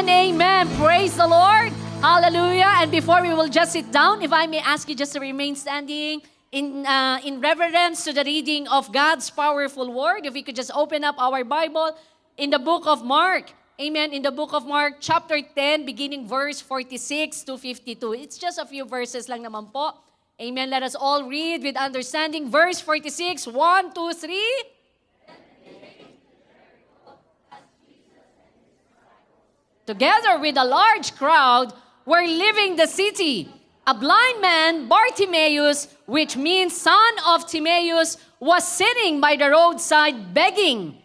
and amen. Praise the Lord. Hallelujah. And before we will just sit down, if I may ask you just to remain standing in reverence to the reading of God's powerful word. If we could just open up our Bible in the book of Mark. Amen. In the book of Mark, chapter 10, beginning verse 46 to 52. It's just a few verses lang naman po. Amen. Let us all read with understanding. Verse 46, 1, 2, 3. Together with a large crowd, were leaving the city. A blind man, Bartimaeus, which means son of Timaeus, was sitting by the roadside begging.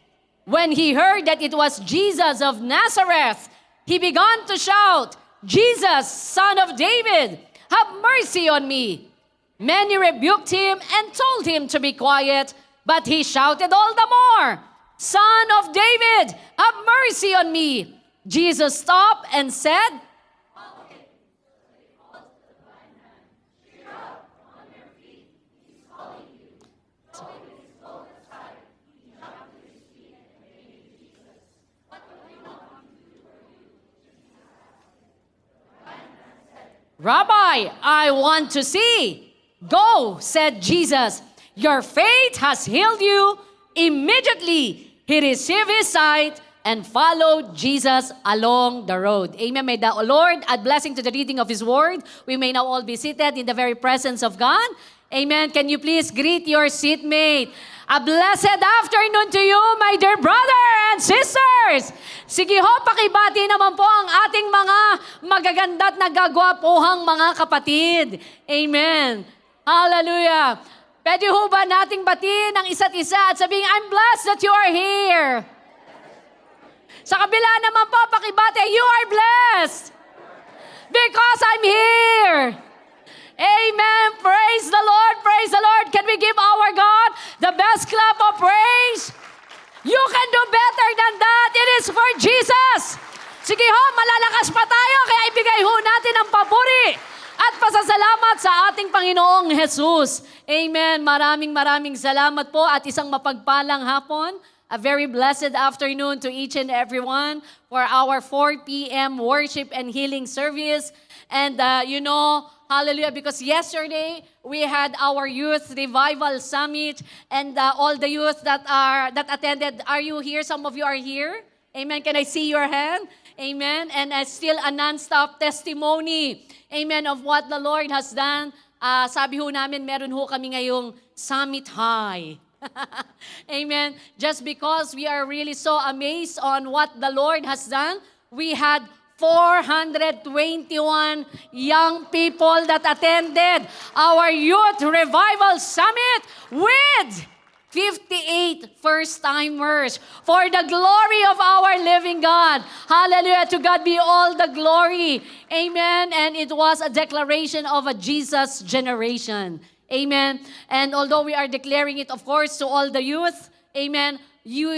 When he heard that it was Jesus of Nazareth, he began to shout, "Jesus, son of David, have mercy on me." Many rebuked him and told him to be quiet, but he shouted all the more, "Son of David, have mercy on me." Jesus stopped and said, "Rabbi, I want to see." "Go," said Jesus. "Your faith has healed you." Immediately, he received his sight and followed Jesus along the road. Amen. May the Lord add blessing to the reading of His word. We may now all be seated in the very presence of God. Amen. Can you please greet your seatmate? A blessed afternoon to you, my dear brother and sisters. Sige ho, pakibati naman po ang ating mga magaganda at nagagwapuhang mga kapatid. Amen. Hallelujah. Pwede ho ba nating batiin ang isa't isa at sabihin, "I'm blessed that you are here." Sa kabila naman po, pakibati, "You are blessed because I'm here." Amen. Praise the Lord. Praise the Lord. Can we give our God the best clap of praise? You can do better than that. It is for Jesus. Sige ho, malalakas pa tayo, kaya ibigay ho natin ang papuri at pasasalamat sa ating Panginoong Jesus. Amen. Maraming salamat po at isang mapagpalang hapon. A very blessed afternoon to each and everyone for our 4 p.m. worship and healing service. And hallelujah, because yesterday we had our youth revival summit and all the youth that attended. Are you here? Some of you are here. Amen. Can I see your hand? Amen. And still a non-stop testimony. Amen. Of what the Lord has done. Sabi ho namin, meron ho kami ngayong summit high. Amen. Just because we are really so amazed on what the Lord has done, we had 421 young people that attended our Youth Revival Summit with 58 first-timers for the glory of our living God. Hallelujah. To God be all the glory. Amen. And it was a declaration of a Jesus generation. Amen. And although we are declaring it, of course, to all the youth, amen, you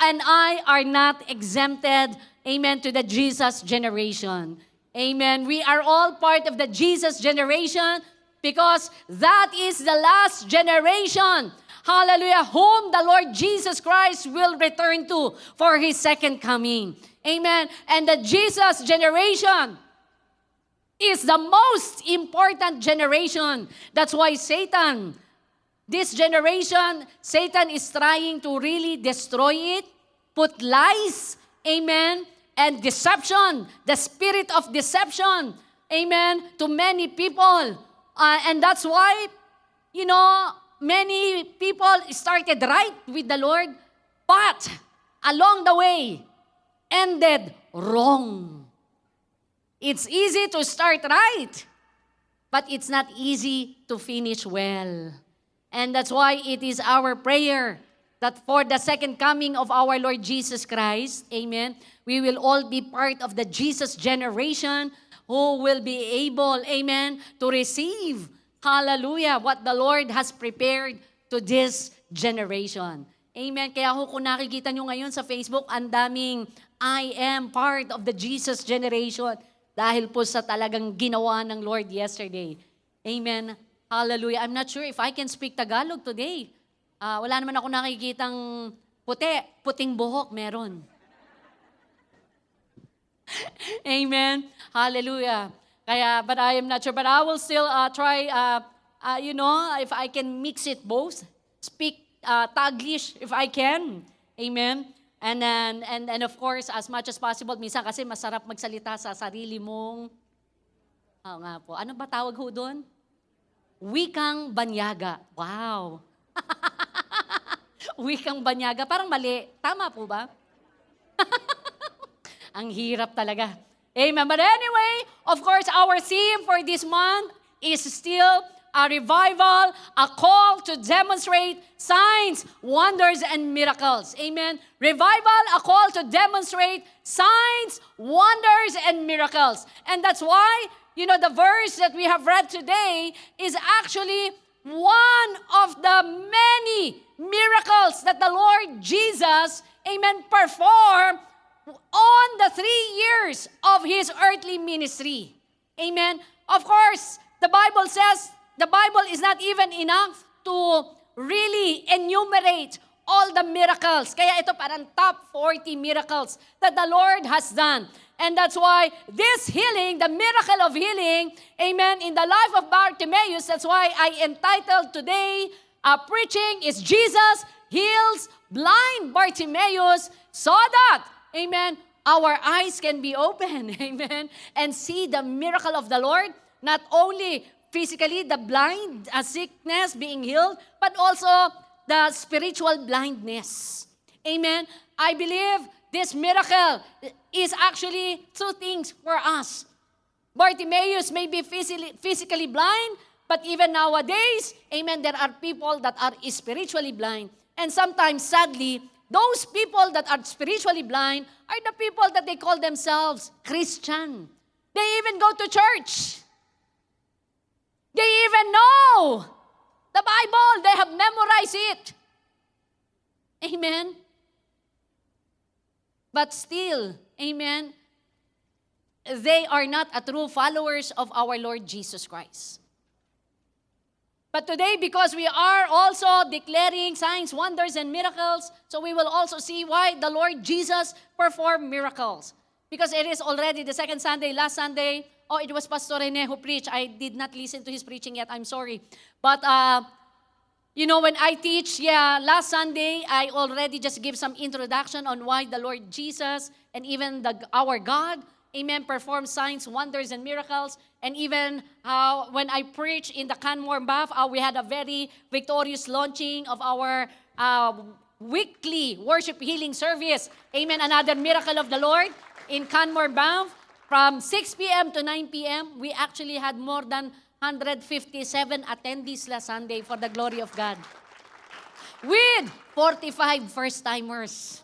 and I are not exempted, amen, to the Jesus generation. Amen. We are all part of the Jesus generation because that is the last generation, hallelujah, whom the Lord Jesus Christ will return to for His second coming. Amen. And the Jesus generation is the most important generation. That's why this generation, Satan is trying to really destroy it, put lies, amen, and deception, the spirit of deception, amen, to many people. And that's why, many people started right with the Lord, but along the way, ended wrong. It's easy to start right, but it's not easy to finish well. And that's why it is our prayer that for the second coming of our Lord Jesus Christ, amen, we will all be part of the Jesus generation who will be able, amen, to receive, hallelujah, what the Lord has prepared to this generation. Amen. Kaya kung nakikita nyo ngayon sa Facebook, ang daming I am part of the Jesus generation. Dahil po sa talagang ginawa ng Lord yesterday. Amen. Hallelujah. I'm not sure if I can speak Tagalog today. Wala naman ako nakikitang puting buhok, meron. Amen. Hallelujah. Kaya, but I am not sure. But I will still try, if I can mix it both. Speak Taglish if I can. Amen. And then, and of course, as much as possible, minsan kasi masarap magsalita sa sarili mong, nga po, ano ba tawag ho doon? Wikang banyaga. Wow. Wikang banyaga. Parang mali. Tama po ba? Ang hirap talaga. Amen. But anyway, of course, our theme for this month is still a revival, a call to demonstrate signs, wonders, and miracles. Amen. Revival, a call to demonstrate signs, wonders, and miracles. And that's why, the verse that we have read today is actually one of the many miracles that the Lord Jesus, amen, performed on the 3 years of His earthly ministry. Amen. Of course, the Bible says, the Bible is not even enough to really enumerate all the miracles. Kaya ito parang top 40 miracles that the Lord has done. And that's why this healing, the miracle of healing, amen, in the life of Bartimaeus, that's why I entitled today, preaching is Jesus heals blind Bartimaeus so that, amen, our eyes can be open, amen, and see the miracle of the Lord, not only physically, the blind, sickness being healed, but also the spiritual blindness. Amen. I believe this miracle is actually two things for us. Bartimaeus may be physically blind, but even nowadays, amen, there are people that are spiritually blind. And sometimes, sadly, those people that are spiritually blind are the people that they call themselves Christian. They even go to church. They even know the Bible. They have memorized it. Amen. But still, amen, they are not a true followers of our Lord Jesus Christ. But today, because we are also declaring signs, wonders, and miracles, so we will also see why the Lord Jesus performed miracles. Because it is already the second Sunday, last Sunday. Oh, it was Pastor Rene who preached. I did not listen to his preaching yet. I'm sorry. But, when I teach, last Sunday, I already just give some introduction on why the Lord Jesus and even our God, amen, perform signs, wonders, and miracles. And even when I preach in the Canmore Bath, we had a very victorious launching of our weekly worship healing service. Amen. Another miracle of the Lord in Canmore Bath. From 6 p.m. to 9 p.m., we actually had more than 157 attendees last Sunday for the glory of God. With 45 first-timers.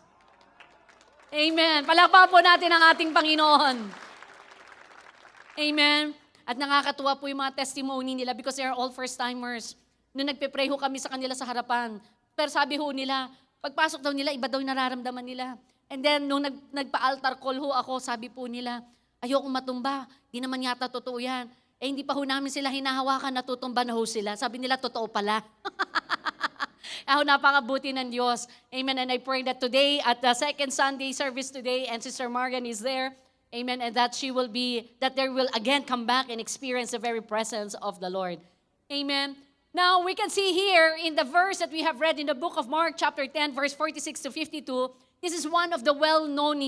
Amen. Palakpakan po natin ang ating Panginoon. Amen. At nakakatuwa po yung mga testimony nila because they are all first-timers. Noong nagpe-pray ho kami sa kanila sa harapan, pero sabi ho nila, pagpasok daw nila, iba daw yung nararamdaman nila. And then, nung nagpa-altar call ho ako, sabi po nila, ayokong matumba. Di naman yata totoo yan. Hindi pa ho namin sila hinahawakan, natutumba na ho sila. Sabi nila, totoo pala. Napakabuti ng Diyos. Amen. And I pray that today, at the second Sunday service today, and Sister Morgan is there, amen, and that that they will again come back and experience the very presence of the Lord. Amen. Now, we can see here in the verse that we have read in the book of Mark, chapter 10, verse 46 to 52, this is one of the well-known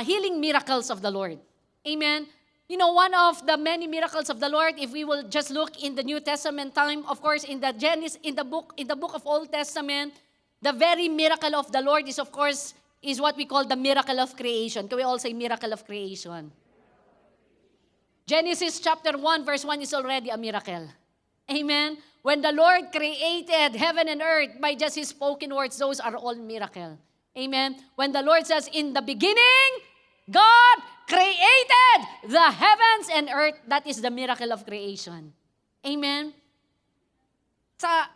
healing miracles of the Lord. Amen. One of the many miracles of the Lord, if we will just look in the New Testament time, of course, in the book of Old Testament, the very miracle of the Lord is, of course, is what we call the miracle of creation. Can we all say miracle of creation? Genesis chapter 1, verse 1 is already a miracle. Amen. When the Lord created heaven and earth by just His spoken words, those are all miracle. Amen. When the Lord says, in the beginning, God created the heavens and earth. That is the miracle of creation. Amen? Sa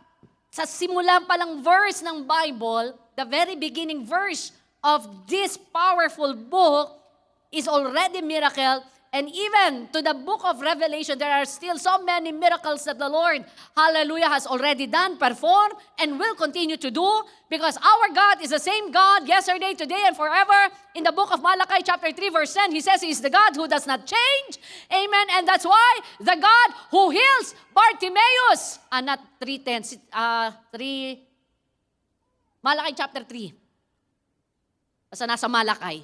simula palang verse ng Bible, the very beginning verse of this powerful book is already miracle And even to the book of Revelation, there are still so many miracles that the Lord, hallelujah, has already done, performed, and will continue to do, because our God is the same God yesterday, today, and forever. In the book of Malachi chapter 3 verse 10, He says He is the God who does not change. Amen. And that's why the God who heals Bartimaeus, not 3:10, Malachi chapter 3. Basta nasa Malakay.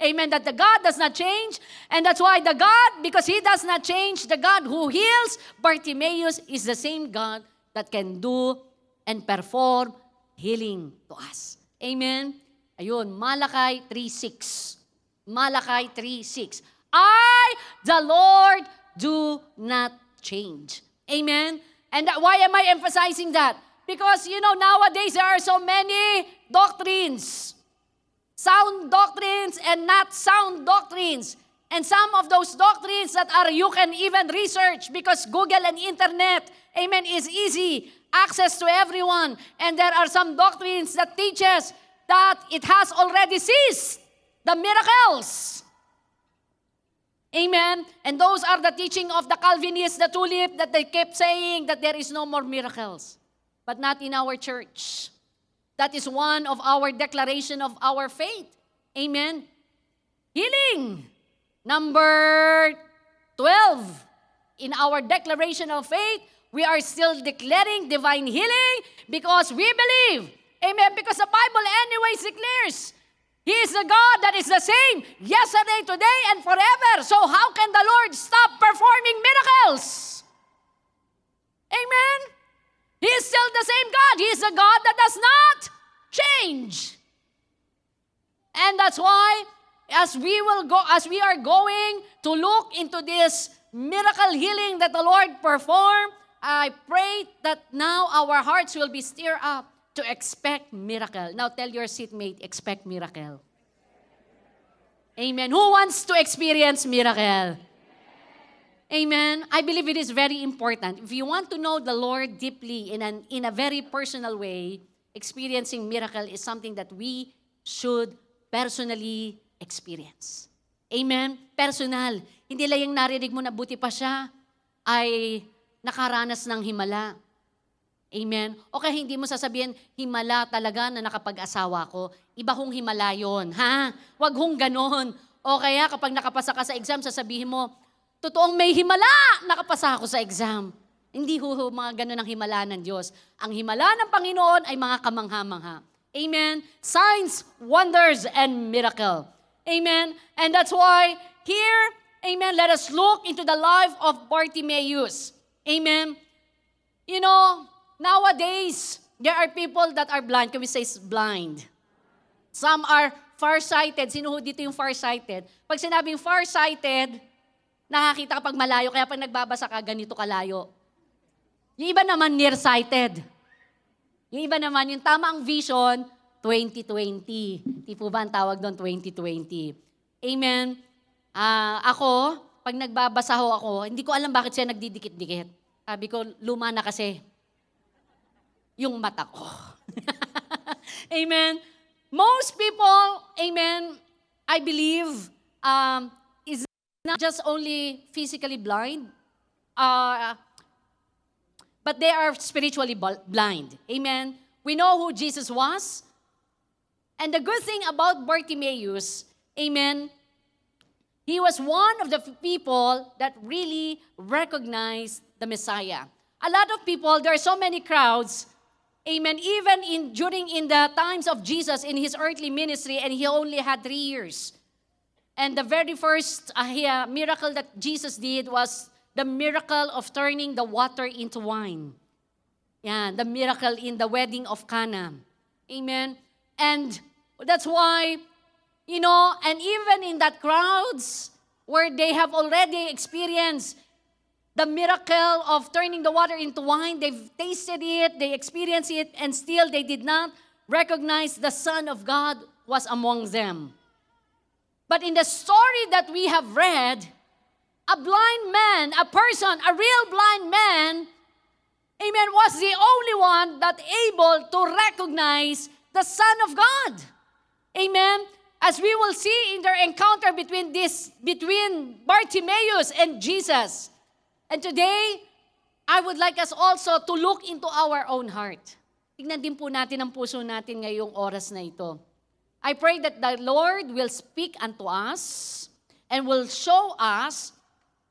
Amen. That the God does not change. And that's why the God, because He does not change, the God who heals Bartimaeus is the same God that can do and perform healing to us. Amen. Ayun, Malakay 3:6. Malakay 3:6. I, the Lord, do not change. Amen. And why am I emphasizing that? Because, nowadays there are so many doctrines. Sound doctrines and not sound doctrines. And some of those doctrines that you can even research because Google and internet, amen, is easy. Access to everyone. And there are some doctrines that teaches that it has already ceased. The miracles. Amen. And those are the teaching of the Calvinists, the tulip, that they kept saying that there is no more miracles. But not in our church. That is one of our declaration of our faith. Amen. Healing. Number 12. In our declaration of faith, we are still declaring divine healing because we believe. Amen. Because the Bible anyways declares, He is the God that is the same yesterday, today, and forever. So how can the Lord stop performing miracles? Amen. He is still the same God. He is a God that does not change. And that's why as we are going to look into this miracle healing that the Lord performed, I pray that now our hearts will be stirred up to expect miracle. Now tell your seatmate, expect miracle. Amen. Who wants to experience miracle? Amen. I believe it is very important. If you want to know the Lord deeply in a very personal way, experiencing miracle is something that we should personally experience. Amen. Personal. Hindi lang yung narinig mo na buti pa siya ay nakaranas ng himala. Amen. O kaya hindi mo sasabihin, himala talaga na nakapag-asawa ko. Iba hong himala yun. Ha? Wag hong ganon. O kaya kapag nakapasa ka sa exam, sasabihin mo, totoong may himala, nakapasa ako sa exam. Hindi mga ganun ang himala ng Diyos. Ang himala ng Panginoon ay mga kamangha-mangha. Amen? Signs, wonders, and miracle. Amen? And that's why here, amen, let us look into the life of Bartimaeus. Amen? Nowadays, there are people that are blind. Can we say blind? Some are farsighted. Sino ho dito yung farsighted? Pag sinabing farsighted, nakakita kapag malayo, kaya pag nagbabasa ka, ganito kalayo. Yung iba naman nearsighted. Yung iba naman, yung tamang vision, 20/20. Di po ba ang tawag doon, 20/20? Amen? Ako, pag nagbabasa ho ako, hindi ko alam bakit siya nagdidikit-dikit. Sabi ko, luma na kasi yung mata ko. Amen? Most people, amen, I believe, is not just only physically blind, but they are spiritually blind. Amen? We know who Jesus was. And the good thing about Bartimaeus, amen, he was one of the people that really recognized the Messiah. A lot of people, there are so many crowds, amen, even during the times of Jesus in his earthly ministry, and he only had 3 years. And the very first miracle that Jesus did was the miracle of turning the water into wine. Yeah, the miracle in the wedding of Cana. Amen. And that's why, and even in that crowds where they have already experienced the miracle of turning the water into wine, they've tasted it, they experienced it, and still they did not recognize the Son of God was among them. But in the story that we have read, a blind man, a person, a real blind man, amen, was the only one that able to recognize the Son of God. Amen. as we will see in their encounter between Bartimaeus and Jesus. And today, I would like us also to look into our own heart. Tignan din po natin ang puso natin ngayong oras na ito. I pray that the Lord will speak unto us and will show us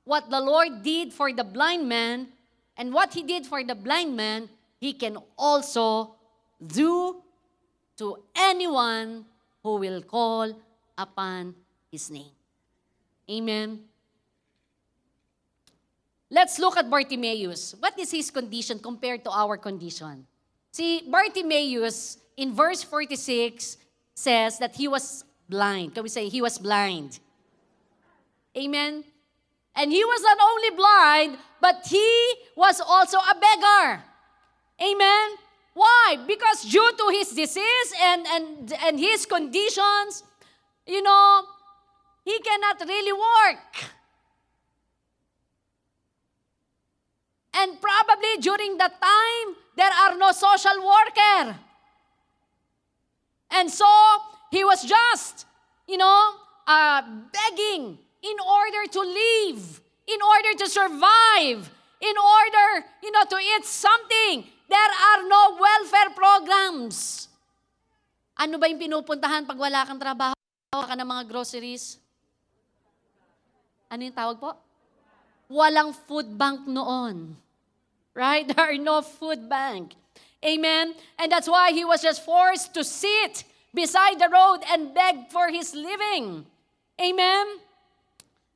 what the Lord did for the blind man, and what He did for the blind man, He can also do to anyone who will call upon His name. Amen. Let's look at Bartimaeus. What is his condition compared to our condition? See, Bartimaeus in verse 46 says that he was blind. Can we say he was blind? Amen. And he was not only blind, but he was also a beggar. Amen. Why? Because due to his disease and his conditions, he cannot really work. And probably during that time, there are no social worker. And so, he was just, begging in order to live, in order to survive, in order, to eat something. There are no welfare programs. Ano ba yung pinupuntahan pag wala kang trabaho, ka ng mga groceries? Ano yung tawag po? Walang food bank noon. Right? There are no food bank. Amen? And that's why he was just forced to sit beside the road and beg for his living. Amen?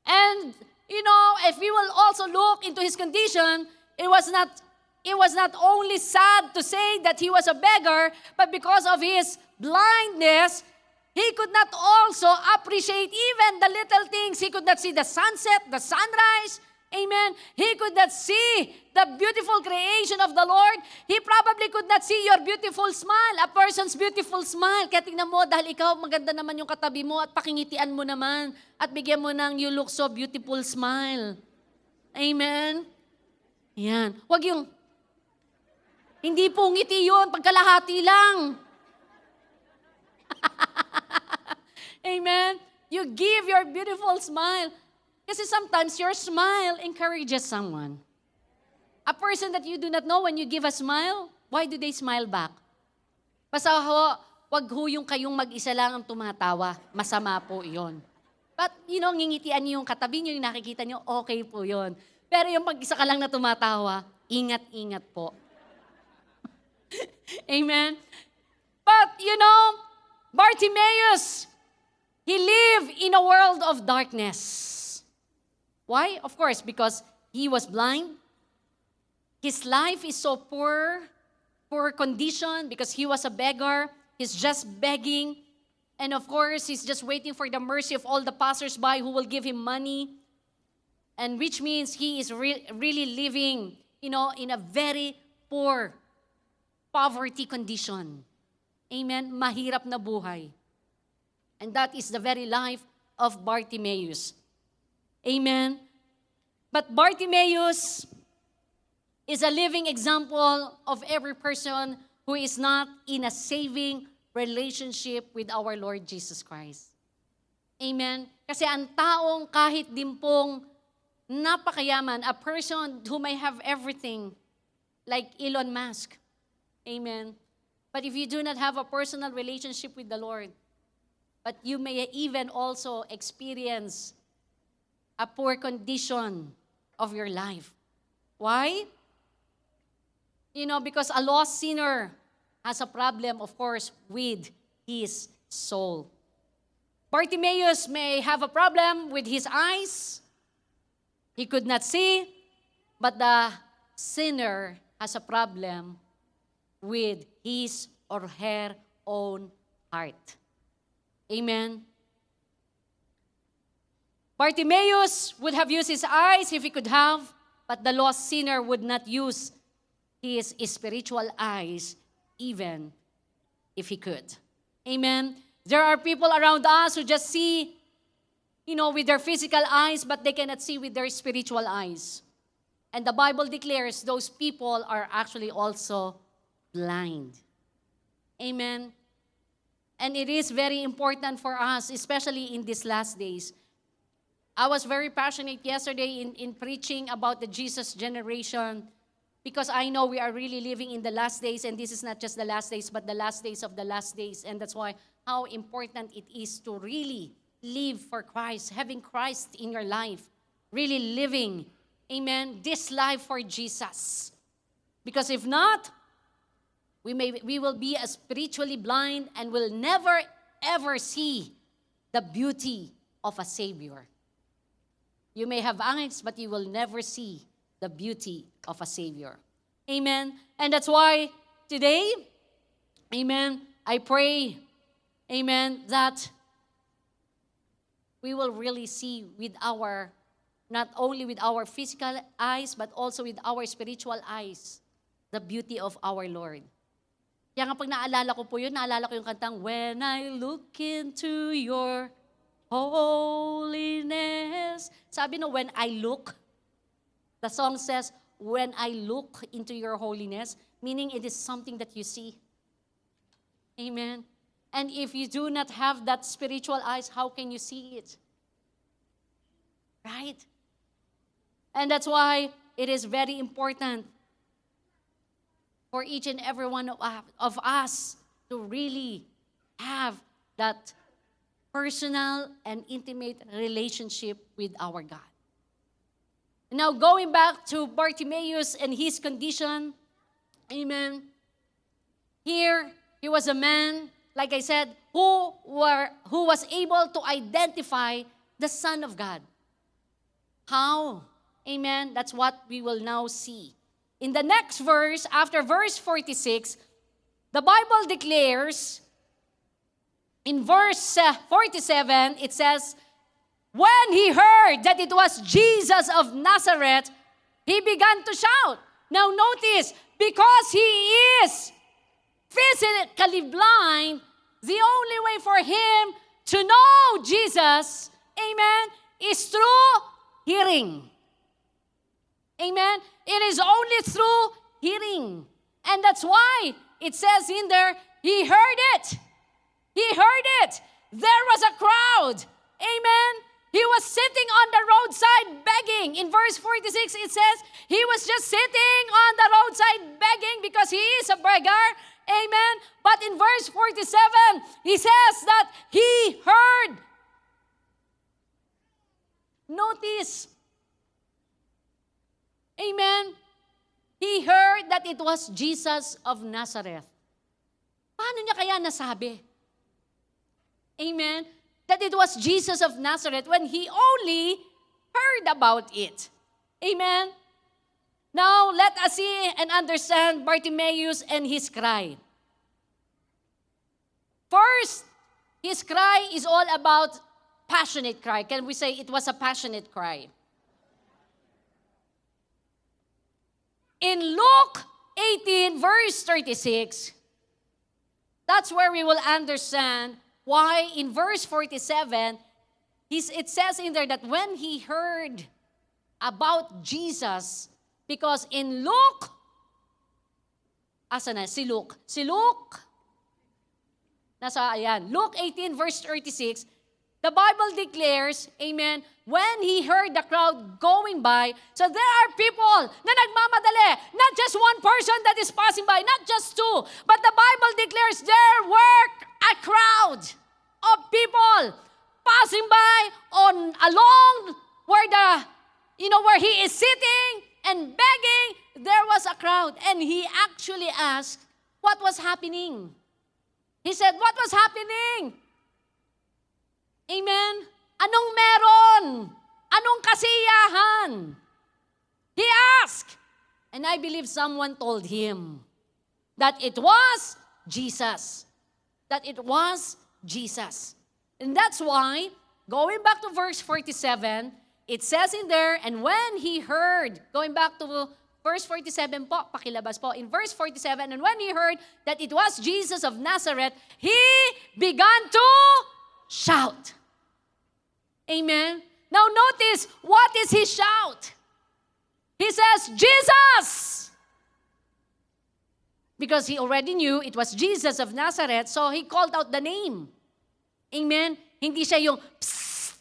And, if we will also look into his condition, it was not only sad to say that he was a beggar, but because of his blindness, he could not also appreciate even the little things. He could not see the sunset, the sunrise. Amen. He could not see the beautiful creation of the Lord. He probably could not see your beautiful smile, a person's beautiful smile. Kaya tingnan mo, dahil ikaw, maganda naman yung katabi mo at pakingitian mo naman at bigyan mo ng you look so beautiful smile. Amen. Yan. Huwag yung, hindi po ngiti yun, pagkalahati lang. Amen. You give your beautiful smile. Kasi sometimes your smile encourages someone. A person that you do not know, when you give a smile, why do they smile back? Basta wag ho yung kayong mag-isa lang ang tumatawa. Masama po yon. But, ngingitian niyo yung katabi niyo, yung nakikita niyo, okay po yon. Pero yung pag-isa ka lang na tumatawa, ingat-ingat po. Amen? But, Bartimaeus, he lived in a world of darkness. Why? Of course, because he was blind. His life is so poor condition because he was a beggar. He's just begging. And of course, he's just waiting for the mercy of all the passers-by who will give him money. And which means he is really living, in a very poor, poverty condition. Amen? Mahirap na buhay. And that is the very life of Bartimaeus. Amen. But Bartimaeus is a living example of every person who is not in a saving relationship with our Lord Jesus Christ. Amen. Kasi ang taong kahit din pong napakayaman, a person who may have everything, like Elon Musk. Amen. But if you do not have a personal relationship with the Lord, but you may even also experience a poor condition of your life. Why? Because a lost sinner has a problem, of course, with his soul. Bartimaeus may have a problem with his eyes. He could not see, but the sinner has a problem with his or her own heart. Amen. Bartimaeus would have used his eyes if he could have, but the lost sinner would not use his spiritual eyes even if he could. Amen. There are people around us who just see, with their physical eyes, but they cannot see with their spiritual eyes. And the Bible declares those people are actually also blind. Amen. And it is very important for us, especially in these last days. I was very passionate yesterday in preaching about the Jesus generation because I know we are really living in the last days, and this is not just the last days, but the last days of the last days. And that's why how important it is to really live for Christ, having Christ in your life, really living, amen, this life for Jesus. Because if not, we will be spiritually blind and will never, ever see the beauty of a Savior. You may have eyes, but you will never see the beauty of a Savior. Amen. And that's why today, amen, I pray, amen, that we will really see with our, not only with our physical eyes, but also with our spiritual eyes, the beauty of our Lord. Kaya nga pag naalala ko po yun, naalala ko yung kantang, When I look into your holiness. Sabi no, when I look, the song says, when I look into your holiness, meaning it is something that you see. Amen. And if you do not have that spiritual eyes, how can you see it? Right? And that's why it is very important for each and every one of us to really have that personal and intimate relationship with our God. Now, going back to Bartimaeus and his condition, amen. Here, he was a man, like I said, who was able to identify the Son of God. How? Amen. That's what we will now see. In the next verse, after verse 46, the Bible declares, in verse 47, it says, when he heard that it was Jesus of Nazareth, he began to shout. Now notice, because he is physically blind, the only way for him to know Jesus, amen, is through hearing. Amen? It is only through hearing. And that's why it says in there, he heard it. He heard it. There was a crowd. Amen? He was sitting on the roadside begging. In verse 46, it says, he was just sitting on the roadside begging because he is a beggar. Amen? But in verse 47, he says that he heard. Notice. Amen? He heard that it was Jesus of Nazareth. Paano niya kaya nasabi? Amen? That it was Jesus of Nazareth when he only heard about it. Amen? Now, let us see and understand Bartimaeus and his cry. First, his cry is all about passionate cry. Can we say it was a passionate cry? In Luke 18, verse 36, that's where we will understand why in verse 47, it says in there that when he heard about Jesus, because in Luke, asa na? Si Luke. Luke 18, verse 36, the Bible declares, amen, when he heard the crowd going by, so there are people na nagmamadali, not just one person that is passing by, not just two, but the Bible declares there were a crowd of people passing by along where where he is sitting and begging. There was a crowd, and he actually asked what was happening. He said, what was happening? Amen? Anong meron? Anong kasiyahan? He asked. And I believe someone told him that it was Jesus. That it was Jesus. And that's why, going back to verse 47, it says in there, and when he heard, going back to verse 47 po, pakilabas po, in verse 47, and when he heard that it was Jesus of Nazareth, he began to shout. Amen? Now notice, what is his shout? He says, Jesus! Because he already knew it was Jesus of Nazareth, so he called out the name. Amen? Hindi siya yung, psst.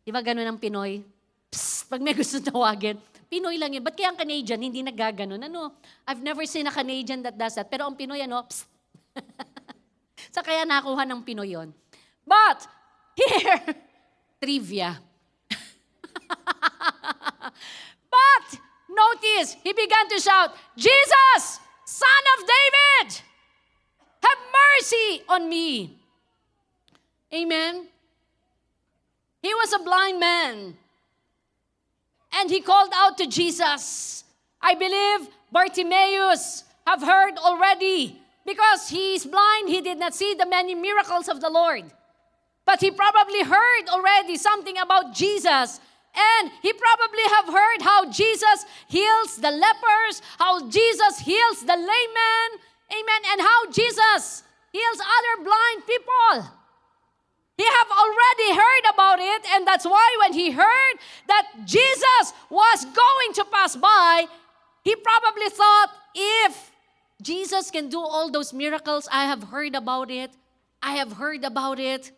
Di ba ganun ang Pinoy? Psst. Pag may gusto tawagin, Pinoy lang yun. Ba't kaya ang Canadian hindi naggaganon? Ano? I've never seen a Canadian that does that. Pero ang Pinoy, psst. Sa kaya nakuha ng Pinoy yun. But, here, trivia. But, notice, he began to shout, Jesus, Son of David, have mercy on me. Amen? He was a blind man. And he called out to Jesus. I believe Bartimaeus have heard already. Because he is blind, he did not see the many miracles of the Lord. But he probably heard already something about Jesus. And he probably have heard how Jesus heals the lepers, how Jesus heals the layman, amen, and how Jesus heals other blind people. He have already heard about it, and that's why when he heard that Jesus was going to pass by, he probably thought, if Jesus can do all those miracles, I have heard about it. I have heard about it.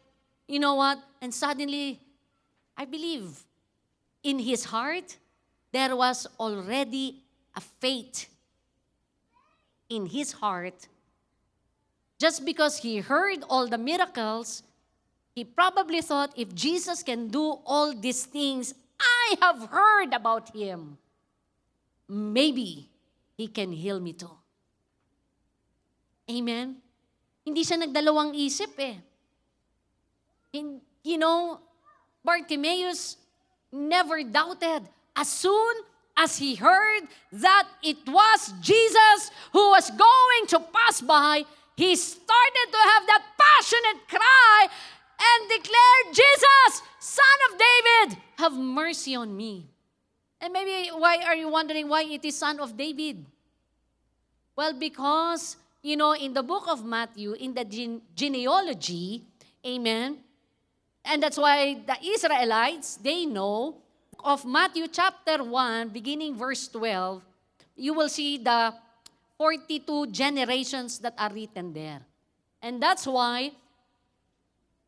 You know what? And suddenly, I believe, in his heart, there was already a faith in his heart. Just because he heard all the miracles, he probably thought, if Jesus can do all these things I have heard about him, maybe he can heal me too. Amen? Hindi siya nagdalawang isip eh. You know, Bartimaeus never doubted. As soon as he heard that it was Jesus who was going to pass by, he started to have that passionate cry and declared, Jesus, Son of David, have mercy on me. And maybe why are you wondering why it is Son of David? Well, because, you know, in the book of Matthew, in the genealogy, amen, and that's why the Israelites, they know of Matthew chapter 1, beginning verse 12, you will see the 42 generations that are written there. And that's why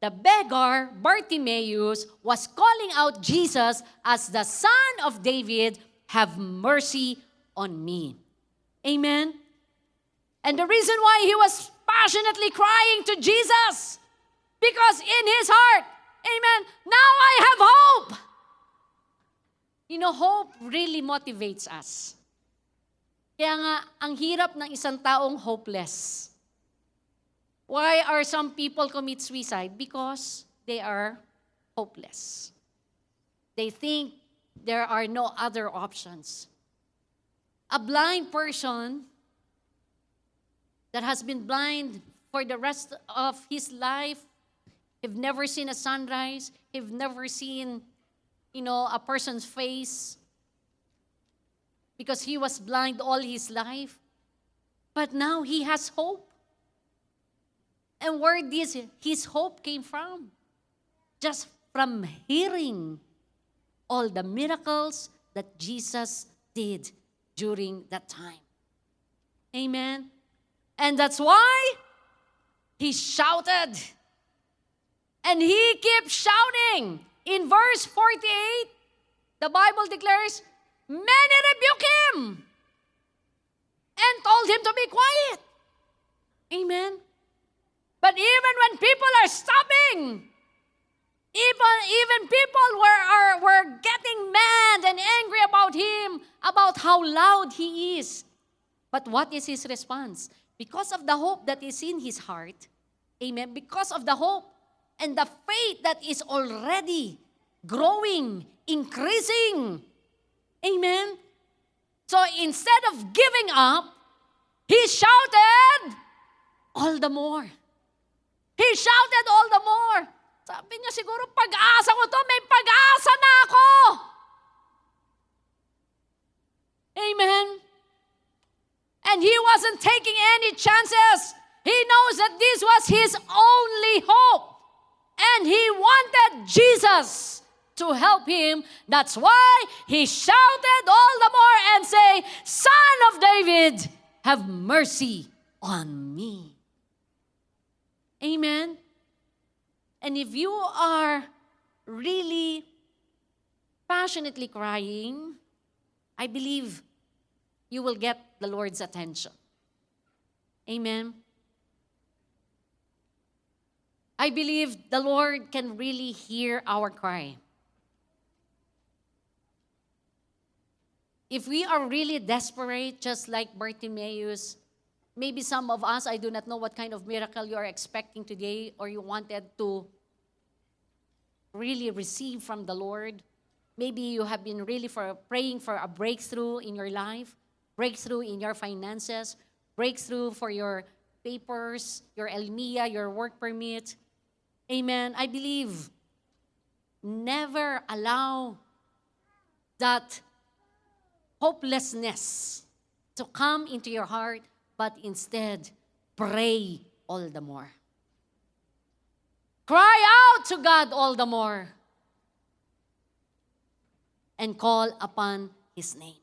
the beggar, Bartimaeus, was calling out Jesus as the Son of David, have mercy on me. Amen? And the reason why he was passionately crying to Jesus, because in his heart, amen, now I have hope. You know, hope really motivates us. Kaya nga, ang hirap ng isang taong hopeless. Why are some people commit suicide? Because they are hopeless. They think there are no other options. A blind person that has been blind for the rest of his life, have never seen a sunrise, have never seen, you know, a person's face, because he was blind all his life. But now he has hope. And where this his hope came from? Just from hearing all the miracles that Jesus did during that time. Amen? And that's why he shouted. And he kept shouting. In verse 48, the Bible declares, many rebuked him and told him to be quiet. Amen? But even when people are stopping, even people were getting mad and angry about him, about how loud he is. But what is his response? Because of the hope that is in his heart, amen, because of the hope and the faith that is already growing, increasing, amen. So instead of giving up, he shouted all the more. He shouted all the more. Sabi niya siguro, pag-asa ko to, may pag-asa na ako. Amen. And he wasn't taking any chances. He knows that this was his only hope. And he wanted Jesus to help him. That's why he shouted all the more and say, Son of David, have mercy on me. Amen? And if you are really passionately crying, I believe you will get the Lord's attention. Amen? I believe the Lord can really hear our cry. If we are really desperate, just like Bartimaeus, maybe some of us, I do not know what kind of miracle you are expecting today or you wanted to really receive from the Lord. Maybe you have been really praying for a breakthrough in your life, breakthrough in your finances, breakthrough for your papers, your ELMIA, your work permit. Amen. I believe never allow that hopelessness to come into your heart, but instead, pray all the more. Cry out to God all the more. And call upon His name.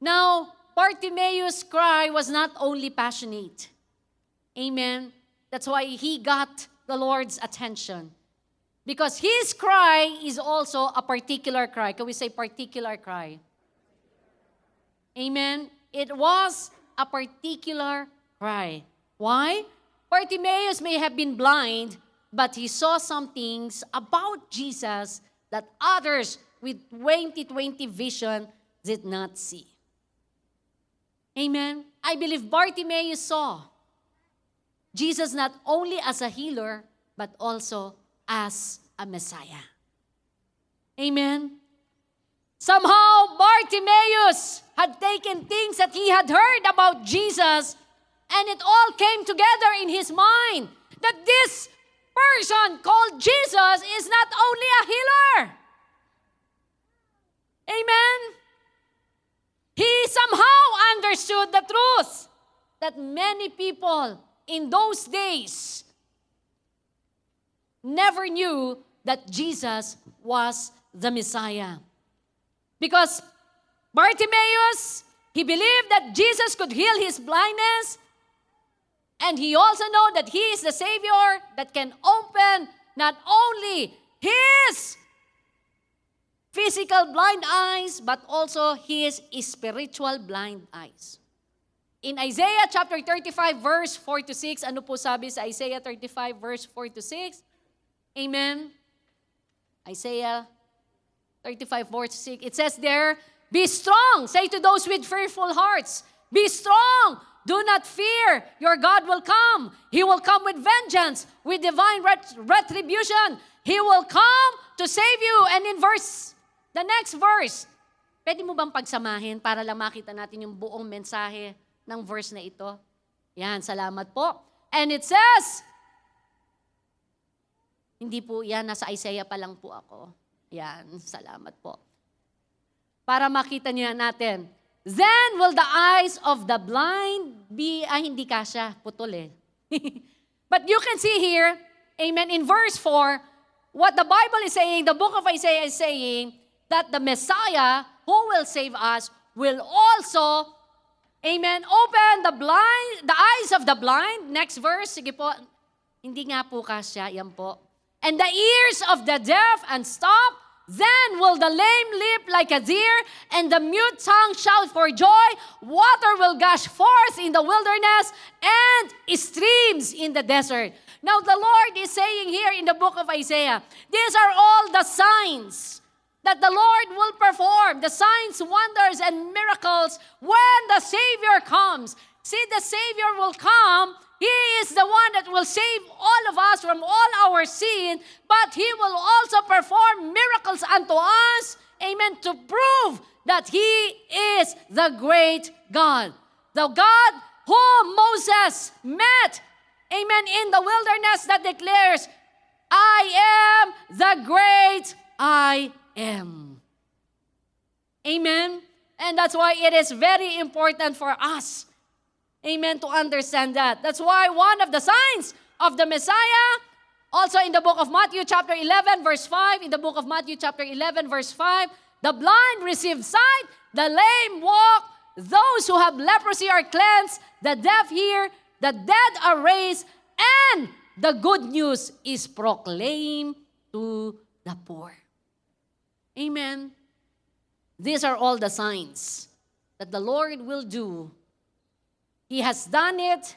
Now, Bartimaeus' cry was not only passionate. Amen. That's why he got the Lord's attention. Because his cry is also a particular cry. Can we say particular cry? Amen. It was a particular cry. Why? Bartimaeus may have been blind, but he saw some things about Jesus that others with 20/20 vision did not see. Amen. I believe Bartimaeus saw Jesus not only as a healer, but also as a Messiah. Amen. Somehow, Bartimaeus had taken things that he had heard about Jesus, and it all came together in his mind that this person called Jesus is not only a healer. Amen. He somehow understood the truth that many people in those days never knew that Jesus was the Messiah. Because Bartimaeus, he believed that Jesus could heal his blindness, and he also know that he is the Savior that can open not only his physical blind eyes, but also his spiritual blind eyes. In Isaiah chapter 35 verse 4-6, ano po sabi sa Isaiah 35 verse 4-6? Amen. Isaiah 35 4-6. It says there, "Be strong," say to those with fearful hearts, "Be strong, do not fear, your God will come. He will come with vengeance, with divine retribution. He will come to save you." And in the next verse, pwede mo bang pagsamahin para lang makita natin yung buong mensahe ng verse na ito? Yan, salamat po. And it says, hindi po yan, nasa Isaiah pa lang po ako. Yan, salamat po. Para makita niya natin, "Then will the eyes of the blind be," hindi kasya, putol eh. But you can see here, amen, in verse 4, what the Bible is saying, the book of Isaiah is saying, that the Messiah who will save us will also, amen, open the eyes of the blind. Next verse, sige po, hindi nga po kasya, yan po. "And the ears of the deaf and stop. Then will the lame leap like a deer, and the mute tongue shout for joy. Water will gush forth in the wilderness, and streams in the desert." Now the Lord is saying here in the book of Isaiah, these are all the signs that the Lord will perform, the signs, wonders, and miracles when the Savior comes. See, the Savior will come. He is the one that will save all of us from all our sin, but He will also perform miracles unto us, amen, to prove that He is the great God. The God whom Moses met, amen, in the wilderness that declares, "I am the great I am." Amen? And that's why it is very important for us, amen, to understand that. That's why one of the signs of the Messiah, also in the book of Matthew chapter 11 verse 5, in the book of Matthew chapter 11 verse 5, the blind receive sight, the lame walk, those who have leprosy are cleansed, the deaf hear, the dead are raised, and the good news is proclaimed to the poor. Amen. These are all the signs that the Lord will do. He has done it,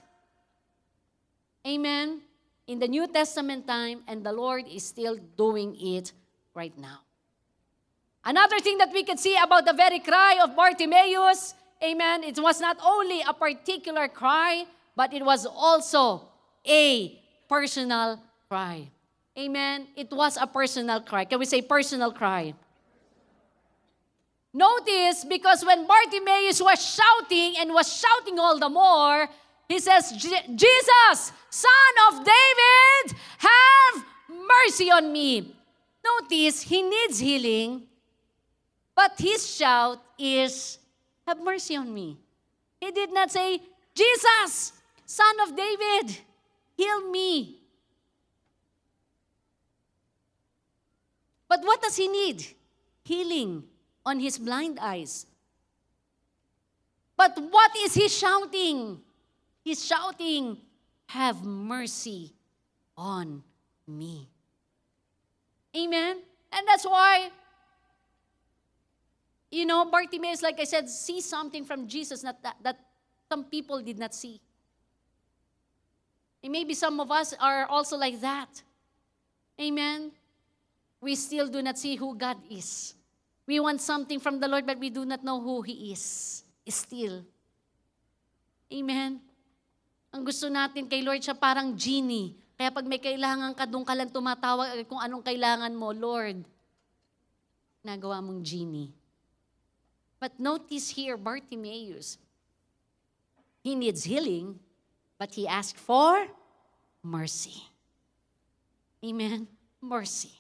amen, in the New Testament time, and the Lord is still doing it right now. Another thing that we can see about the very cry of Bartimaeus, amen, it was not only a particular cry, but it was also a personal cry. Amen. It was a personal cry. Can we say personal cry? Notice, because when Bartimaeus was shouting and was shouting all the more, he says, Jesus, Son of David, have mercy on me. Notice, he needs healing, but his shout is, have mercy on me. He did not say, Jesus, Son of David, heal me. But what does he need? Healing on his blind eyes. But what is he shouting? He's shouting, have mercy on me. Amen? And that's why, Bartimaeus, like I said, sees something from Jesus that some people did not see. And maybe some of us are also like that. Amen? We still do not see who God is. We want something from the Lord, but we do not know who He is. Still. Amen? Ang gusto natin kay Lord, siya parang genie. Kaya pag may kailangan ka, doon ka lang tumatawag kung anong kailangan mo, Lord, nagawa mong genie. But notice here, Bartimaeus, he needs healing, but he asked for mercy. Amen? Mercy.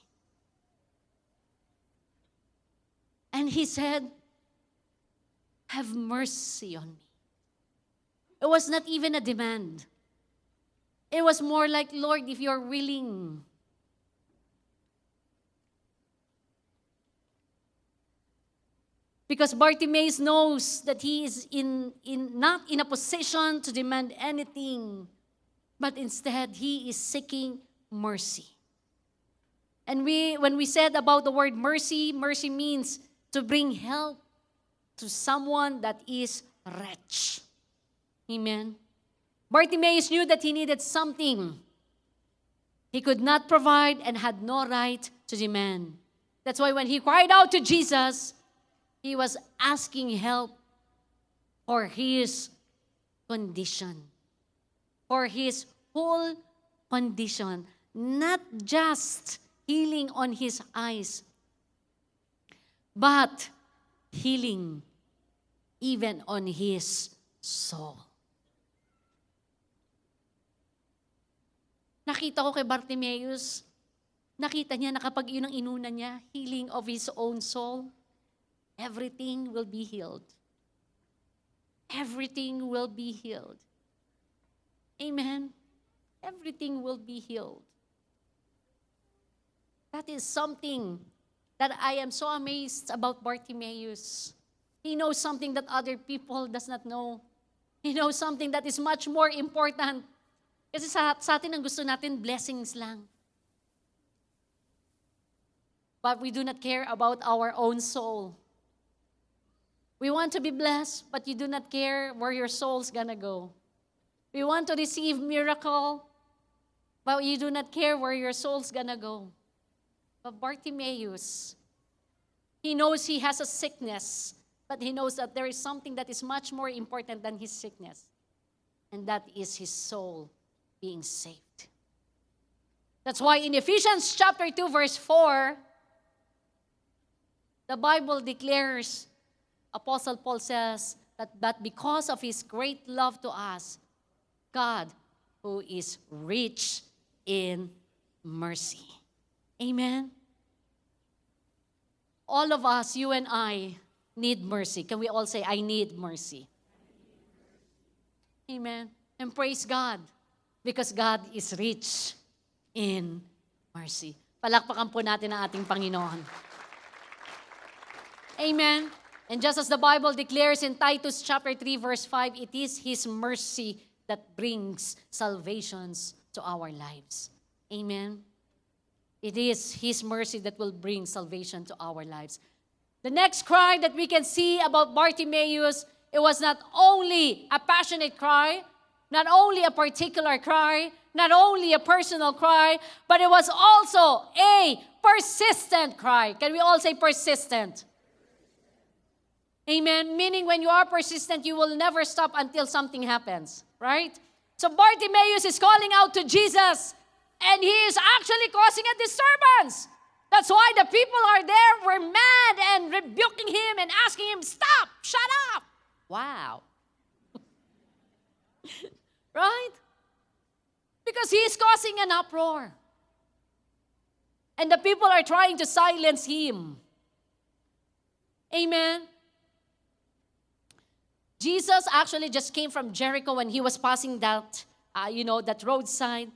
And he said, have mercy on me. It was not even a demand. It was more like, Lord, if you're willing. Because Bartimaeus knows that he is not in a position to demand anything, but instead he is seeking mercy. And when we said about the word mercy, mercy means to bring help to someone that is wretched. Amen. Bartimaeus knew that he needed something he could not provide and had no right to demand. That's why when he cried out to Jesus, he was asking help for his condition, for his whole condition, not just healing on his eyes, but healing even on his soul. Nakita ko kay Bartimaeus, nakita niya na kapag yun ang inuna niya, healing of his own soul, everything will be healed. Everything will be healed. Amen? Everything will be healed. That is something that I am so amazed about Bartimaeus. He knows something that other people does not know. He knows something that is much more important. Kasi sa atin ang gusto natin, blessings lang. But we do not care about our own soul. We want to be blessed, but you do not care where your soul's gonna go. We want to receive miracle, but you do not care where your soul's gonna go. But Bartimaeus, he knows he has a sickness, but he knows that there is something that is much more important than his sickness, and that is his soul being saved. That's why in Ephesians chapter 2, verse 4, the Bible declares, Apostle Paul says, that because of his great love to us, God, who is rich in mercy. Amen? All of us, you and I, need mercy. Can we all say, I need mercy? Amen. And praise God, because God is rich in mercy. Palakpakan po natin ang ating Panginoon. Amen. And just as the Bible declares in Titus chapter 3 verse 5, it is His mercy that brings salvations to our lives. Amen? It is His mercy that will bring salvation to our lives. The next cry that we can see about Bartimaeus, it was not only a passionate cry, not only a particular cry, not only a personal cry, but it was also a persistent cry. Can we all say persistent? Amen. Meaning when you are persistent, you will never stop until something happens. Right? So Bartimaeus is calling out to Jesus, and he is actually causing a disturbance. That's why the people are there, were mad and rebuking him and asking him, stop, shut up. Wow. Right? Because he is causing an uproar. And the people are trying to silence him. Amen. Jesus actually just came from Jericho when he was passing that, that roadside.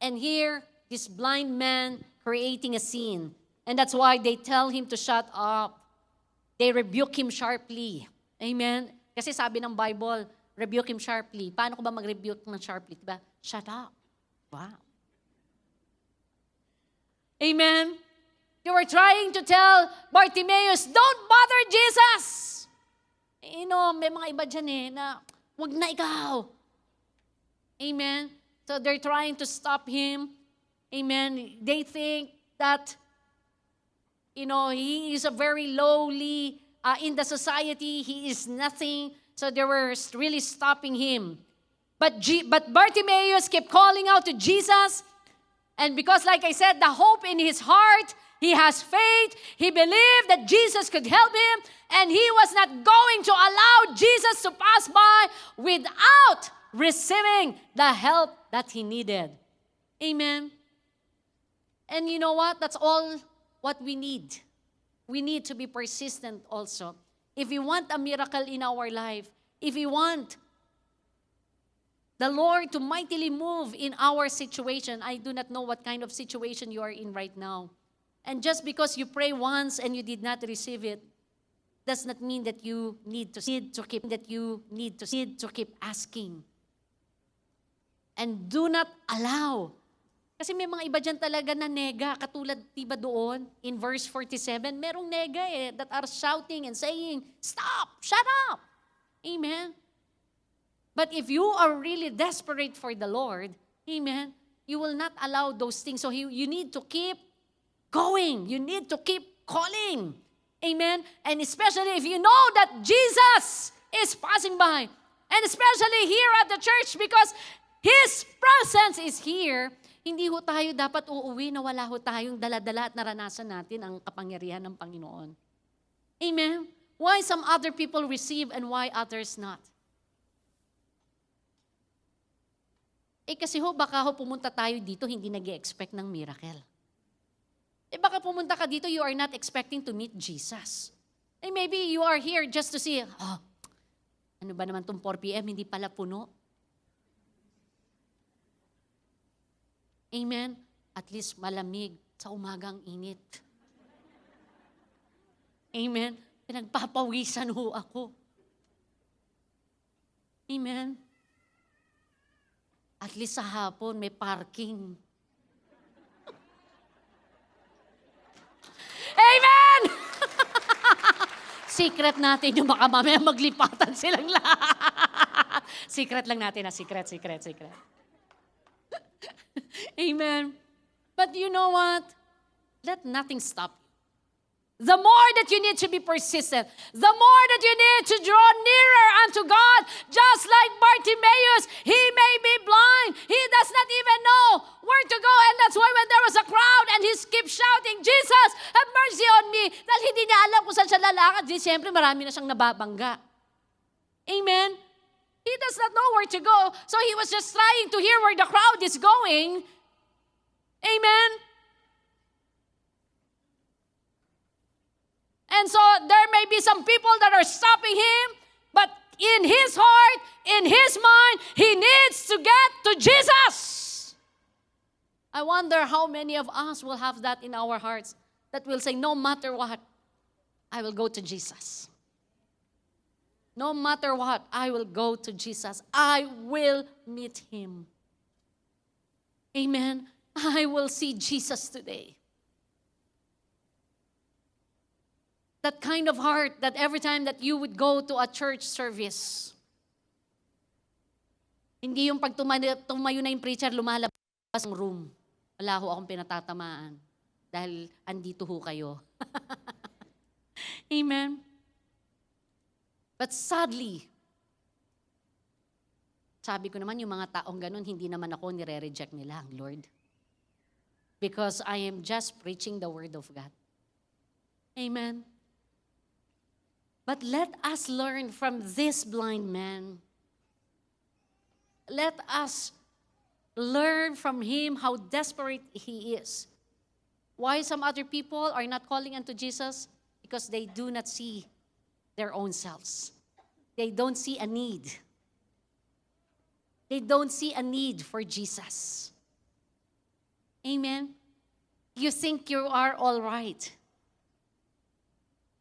And here, this blind man creating a scene. And that's why they tell him to shut up. They rebuke him sharply. Amen? Kasi sabi ng Bible, rebuke him sharply. Paano ko ba mag-rebuke ng sharply? Diba? Shut up. Wow. Amen? They were trying to tell Bartimaeus, don't bother Jesus. May mga iba dyan na wag na ikaw. Amen? So they're trying to stop him. Amen? They think that, he is a very lowly, in the society, he is nothing. So they were really stopping him. But Bartimaeus kept calling out to Jesus. And because, like I said, the hope in his heart, he has faith. He believed that Jesus could help him. And he was not going to allow Jesus to pass by without receiving the help that he needed. Amen. And you know what? That's all what we need. We need to be persistent also. If we want a miracle in our life, if we want the Lord to mightily move in our situation, I do not know what kind of situation you are in right now. And just because you pray once and you did not receive it, does not mean that you need to keep asking. And do not allow. Kasi may mga iba dyan talaga na nega, katulad diba doon, in verse 47, merong nega that are shouting and saying, stop, shut up. Amen. But if you are really desperate for the Lord, amen, you will not allow those things. So you need to keep going. You need to keep calling. Amen. And especially if you know that Jesus is passing by. And especially here at the church because His presence is here, hindi ho tayo dapat uuwi na wala ho tayong daladala at naranasan natin ang kapangyarihan ng Panginoon. Amen. Why some other people receive and why others not? Kasi baka pumunta tayo dito, hindi nag-expect ng miracle. Baka pumunta ka dito, you are not expecting to meet Jesus. Maybe you are here just to see, ano ba naman itong 4 p.m., hindi pala puno. Amen? At least malamig sa umagang init. Amen? Pinagpapawisan ho ako. Amen? At least sa hapon, may parking. Amen! Secret natin yung baka mamaya maglipatan silang lahat. Secret lang natin secret. Amen. But you know what? Let nothing stop you. The more that you need to be persistent, the more that you need to draw nearer unto God, just like Bartimaeus, he may be blind. He does not even know where to go. And that's why when there was a crowd and he kept shouting, Jesus, have mercy on me. Dahil hindi niya alam kung saan siya lalakad. Siyempre, marami na siyang nababangga. Amen? He does not know where to go. So he was just trying to hear where the crowd is going. Amen? And so there may be some people that are stopping him, but in his heart, in his mind, he needs to get to Jesus. I wonder how many of us will have that in our hearts, that will say, no matter what, I will go to Jesus. No matter what, I will go to Jesus. I will meet Him. Amen. I will see Jesus today. That kind of heart that every time that you would go to a church service, hindi yung pag tumayo na yung preacher, lumalabas ng room. Wala ho akong pinatatamaan. Dahil andito ho kayo. Amen. But sadly, sabi ko naman, yung mga taong ganun, hindi naman ako nire-reject nila, Lord. Because I am just preaching the Word of God. Amen. But let us learn from this blind man. Let us learn from him how desperate he is. Why some other people are not calling unto Jesus? Because they do not see their own selves. They don't see a need. They don't see a need for Jesus. Amen? You think you are all right.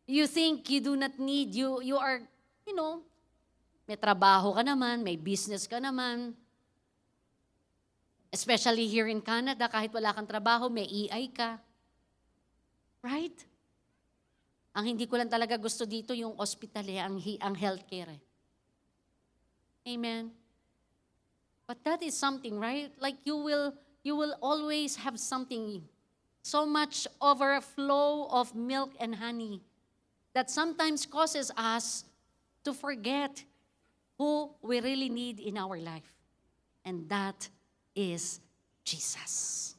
You think you do not need, you are, may trabaho ka naman, may business ka naman. Especially here in Canada, kahit wala kang trabaho, may EI ka. Right? Ang hindi ko lang talaga gusto dito yung hospital ang healthcare. Amen. But that is something, right? Like you will always have something, so much overflow of milk and honey that sometimes causes us to forget who we really need in our life. And that is Jesus.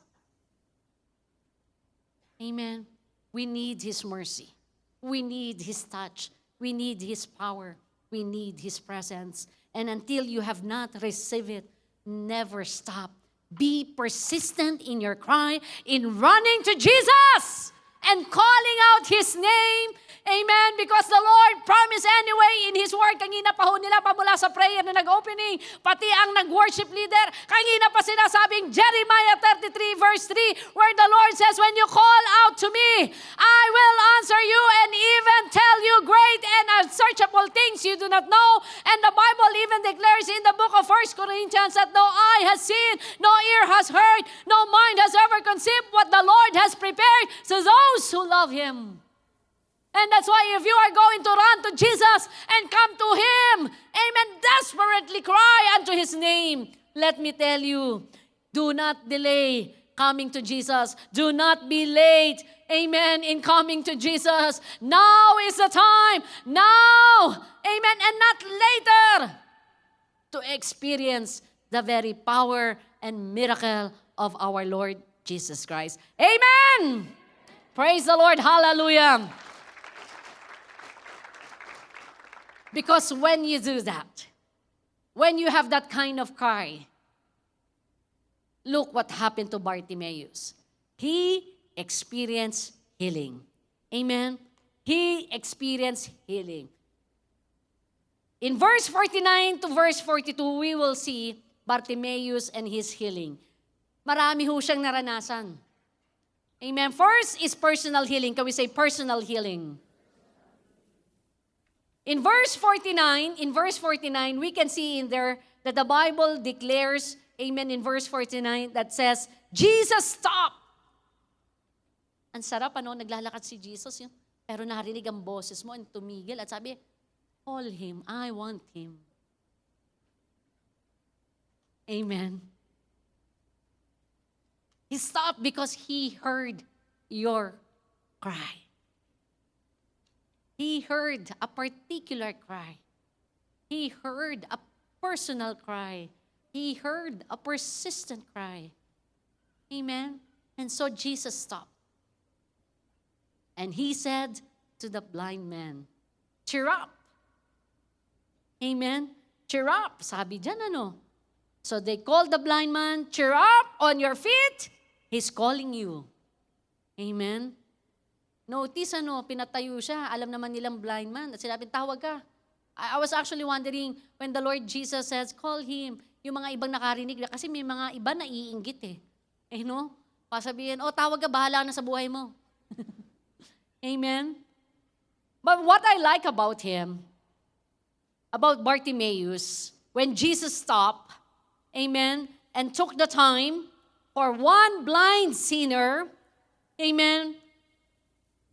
Amen. We need His mercy. We need His touch. We need His power. We need His presence. And until you have not received it, never stop. Be persistent in your cry, in running to Jesus and calling out His name. Amen. Because the Lord promised anyway in His word. Kanina pa ho nila pamula sa prayer na nag-opening, pati ang nag-worship leader, kanina pa sinasabing Jeremiah 33 verse 3, where the Lord says, when you call out to me, I will answer you and even tell you great and unsearchable things you do not know. And the Bible even declares in the book of 1 Corinthians that no eye has seen, no ear has heard, no mind has ever conceived what the Lord has prepared to those who love Him. And that's why if you are going to run to Jesus and come to Him, amen, desperately cry unto His name, let me tell you, do not delay coming to Jesus. Do not be late, amen, in coming to Jesus. Now is the time. Now, amen, and not later to experience the very power and miracle of our Lord Jesus Christ. Amen! Praise the Lord. Hallelujah. Because when you do that, when you have that kind of cry, look what happened to Bartimaeus. He experienced healing. Amen? He experienced healing. In verse 49 to verse 42, we will see Bartimaeus and his healing. Marami ho siyang naranasan. Amen? First is personal healing. Can we say personal healing? In verse 49, we can see in there that the Bible declares, amen, in verse 49, that says, Jesus stopped. Ang sarap, naglalakad si Jesus, pero narinig ang boses mo, and tumigil, at sabi, call Him, I want Him. Amen. He stopped because He heard your cry. He heard a particular cry. He heard a personal cry. He heard a persistent cry. Amen? And so Jesus stopped. And He said to the blind man, cheer up. Amen? Cheer up. Sabi dyan, So they called the blind man, cheer up on your feet. He's calling you. Amen? Notice, pinatayo siya. Alam naman nilang blind man. At sinabi, tawag ka. I was actually wondering, when the Lord Jesus says, call Him, yung mga ibang nakarinig, kasi may mga iba na iinggit Pasabihin, tawag ka, bahala na sa buhay mo. Amen? But what I like about Him, about Bartimaeus, when Jesus stopped, amen, and took the time for one blind sinner, amen,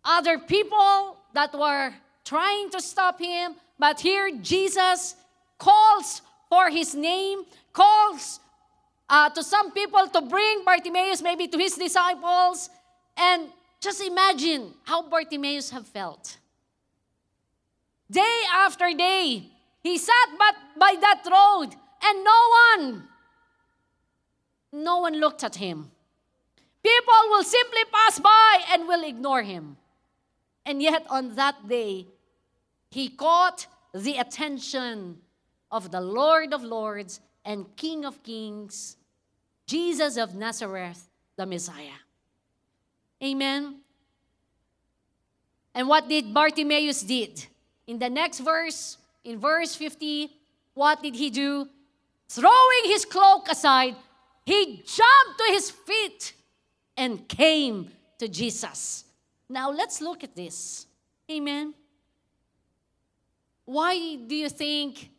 other people that were trying to stop him, but here Jesus calls for his name, calls to some people to bring Bartimaeus maybe to his disciples, and just imagine how Bartimaeus have felt. Day after day, he sat by that road and no one looked at him. People will simply pass by and will ignore him. And yet on that day, he caught the attention of the Lord of Lords and King of Kings, Jesus of Nazareth, the Messiah. Amen? And what did Bartimaeus did? In the next verse, in verse 50, what did he do? Throwing his cloak aside, he jumped to his feet and came to Jesus. Now let's look at this. Amen? Why do you think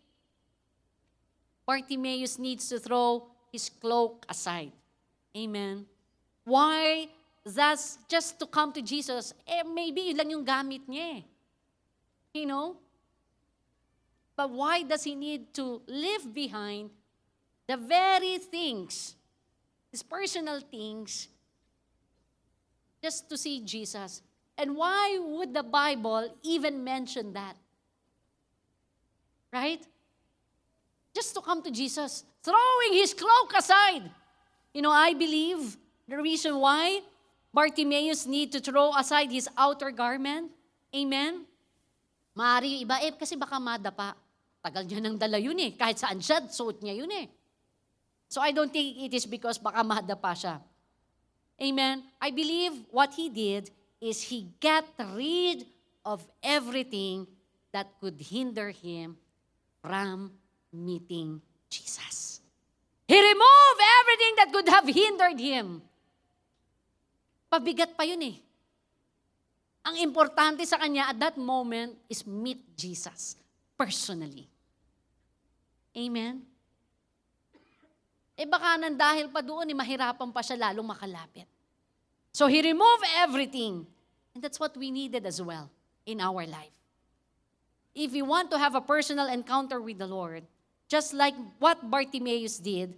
Bartimaeus needs to throw his cloak aside? Amen? Why? That's just to come to Jesus. Maybe yun lang yung gamit niya eh. You know? But why does he need to leave behind the very things, his personal things, just to see Jesus? And why would the Bible even mention that? Right? Just to come to Jesus, throwing his cloak aside. You know, I believe the reason why Bartimaeus need to throw aside his outer garment, amen? Maaari yung iba, kasi baka madapa. Tagal niya nang dala yun eh. Kahit saan siya, suot niya yun eh. So I don't think it is because baka madapa siya. Amen? I believe what he did is he got rid of everything that could hinder him from meeting Jesus. He removed everything that could have hindered him. Pabigat pa yun eh. Ang importante sa kanya at that moment is meet Jesus personally. Amen? Baka nang dahil pa doon, mahirapan pa siya lalong makalapit. So he removed everything. And that's what we needed as well in our life. If you want to have a personal encounter with the Lord, just like what Bartimaeus did,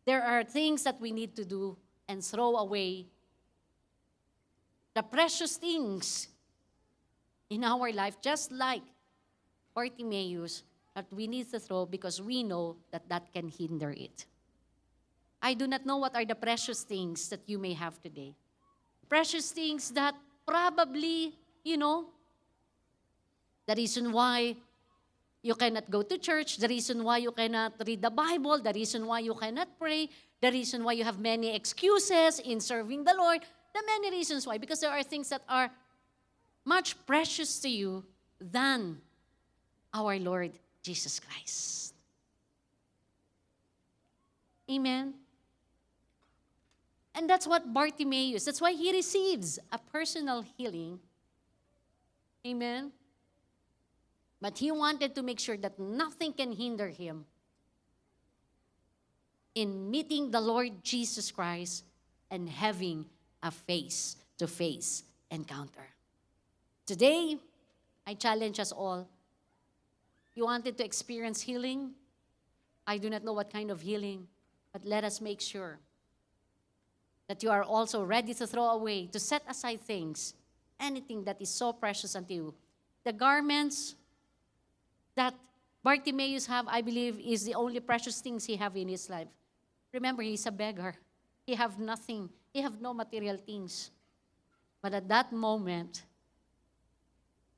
there are things that we need to do and throw away the precious things in our life, just like Bartimaeus, that we need to throw because we know that that can hinder it. I do not know what are the precious things that you may have today. Precious things that probably, you know, the reason why you cannot go to church, the reason why you cannot read the Bible, the reason why you cannot pray, the reason why you have many excuses in serving the Lord, the many reasons why. Because there are things that are much precious to you than our Lord Jesus Christ. Amen? And that's what Bartimaeus, that's why he receives a personal healing. Amen? But he wanted to make sure that nothing can hinder him in meeting the Lord Jesus Christ and having a face-to-face encounter. Today, I challenge us all. You wanted to experience healing? I do not know what kind of healing, but let us make sure that you are also ready to throw away, to set aside things, anything that is so precious unto you. The garments that Bartimaeus have, I believe, is the only precious things he have in his life. Remember, he's a beggar. He have nothing. He have no material things. But at that moment,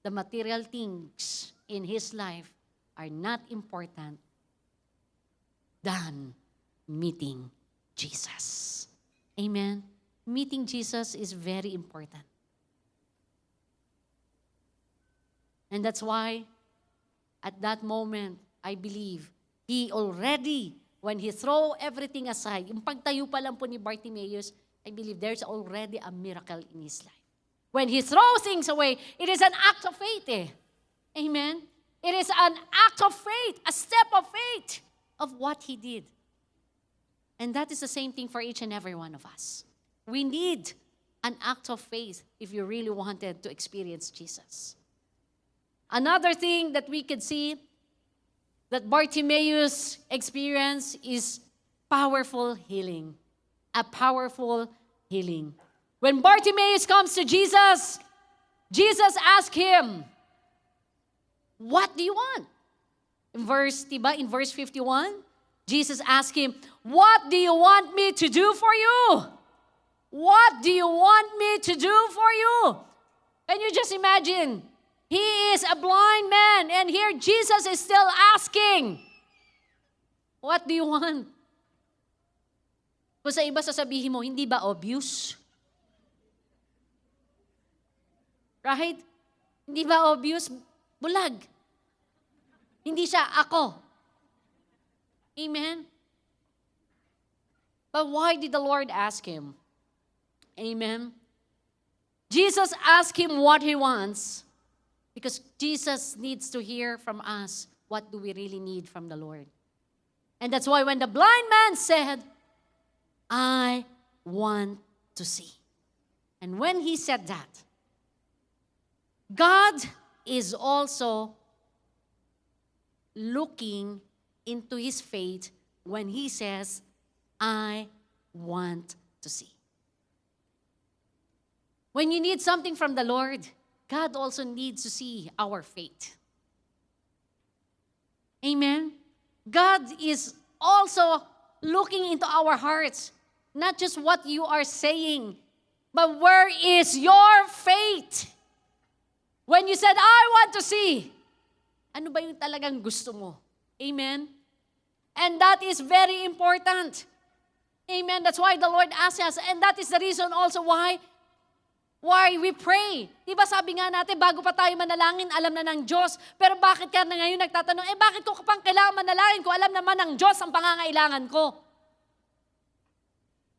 the material things in his life are not important than meeting Jesus. Amen? Meeting Jesus is very important. And that's why, at that moment, I believe, he already, when he throw everything aside, yung pagtayo pa lang po ni Bartimaeus, I believe there's already a miracle in his life. When he throws things away, it is an act of faith eh. Amen? It is an act of faith, a step of faith of what he did. And that is the same thing for each and every one of us. We need an act of faith if you really wanted to experience Jesus. Another thing that we could see that Bartimaeus experienced is powerful healing. A powerful healing. When Bartimaeus comes to Jesus, Jesus asked him, "What do you want?" In verse 51, Jesus asked him, "What do you want me to do for you? What do you want me to do for you?" Can you just imagine? He is a blind man, and here Jesus is still asking, "What do you want?" Kung sa iba sasabihin mo, hindi ba obvious? Right? Hindi ba obvious? Bulag. Hindi siya ako. Amen? But why did the Lord ask him? Amen? Jesus asked him what he wants because Jesus needs to hear from us what do we really need from the Lord. And that's why when the blind man said, "I want to see." And when he said that, God is also looking into his faith when he says, "I want to see." When you need something from the Lord, God also needs to see our faith. Amen? God is also looking into our hearts, not just what you are saying, but where is your faith? When you said, "I want to see," ano ba yung talagang gusto mo? Amen? And that is very important. Amen? That's why the Lord asks us. And that is the reason also why we pray. Diba sabi nga natin, bago pa tayo manalangin, alam na ng Diyos. Pero bakit ka na ngayon nagtatanong, bakit ko pang kailangan manalangin kung alam naman ng Diyos ang pangangailangan ko?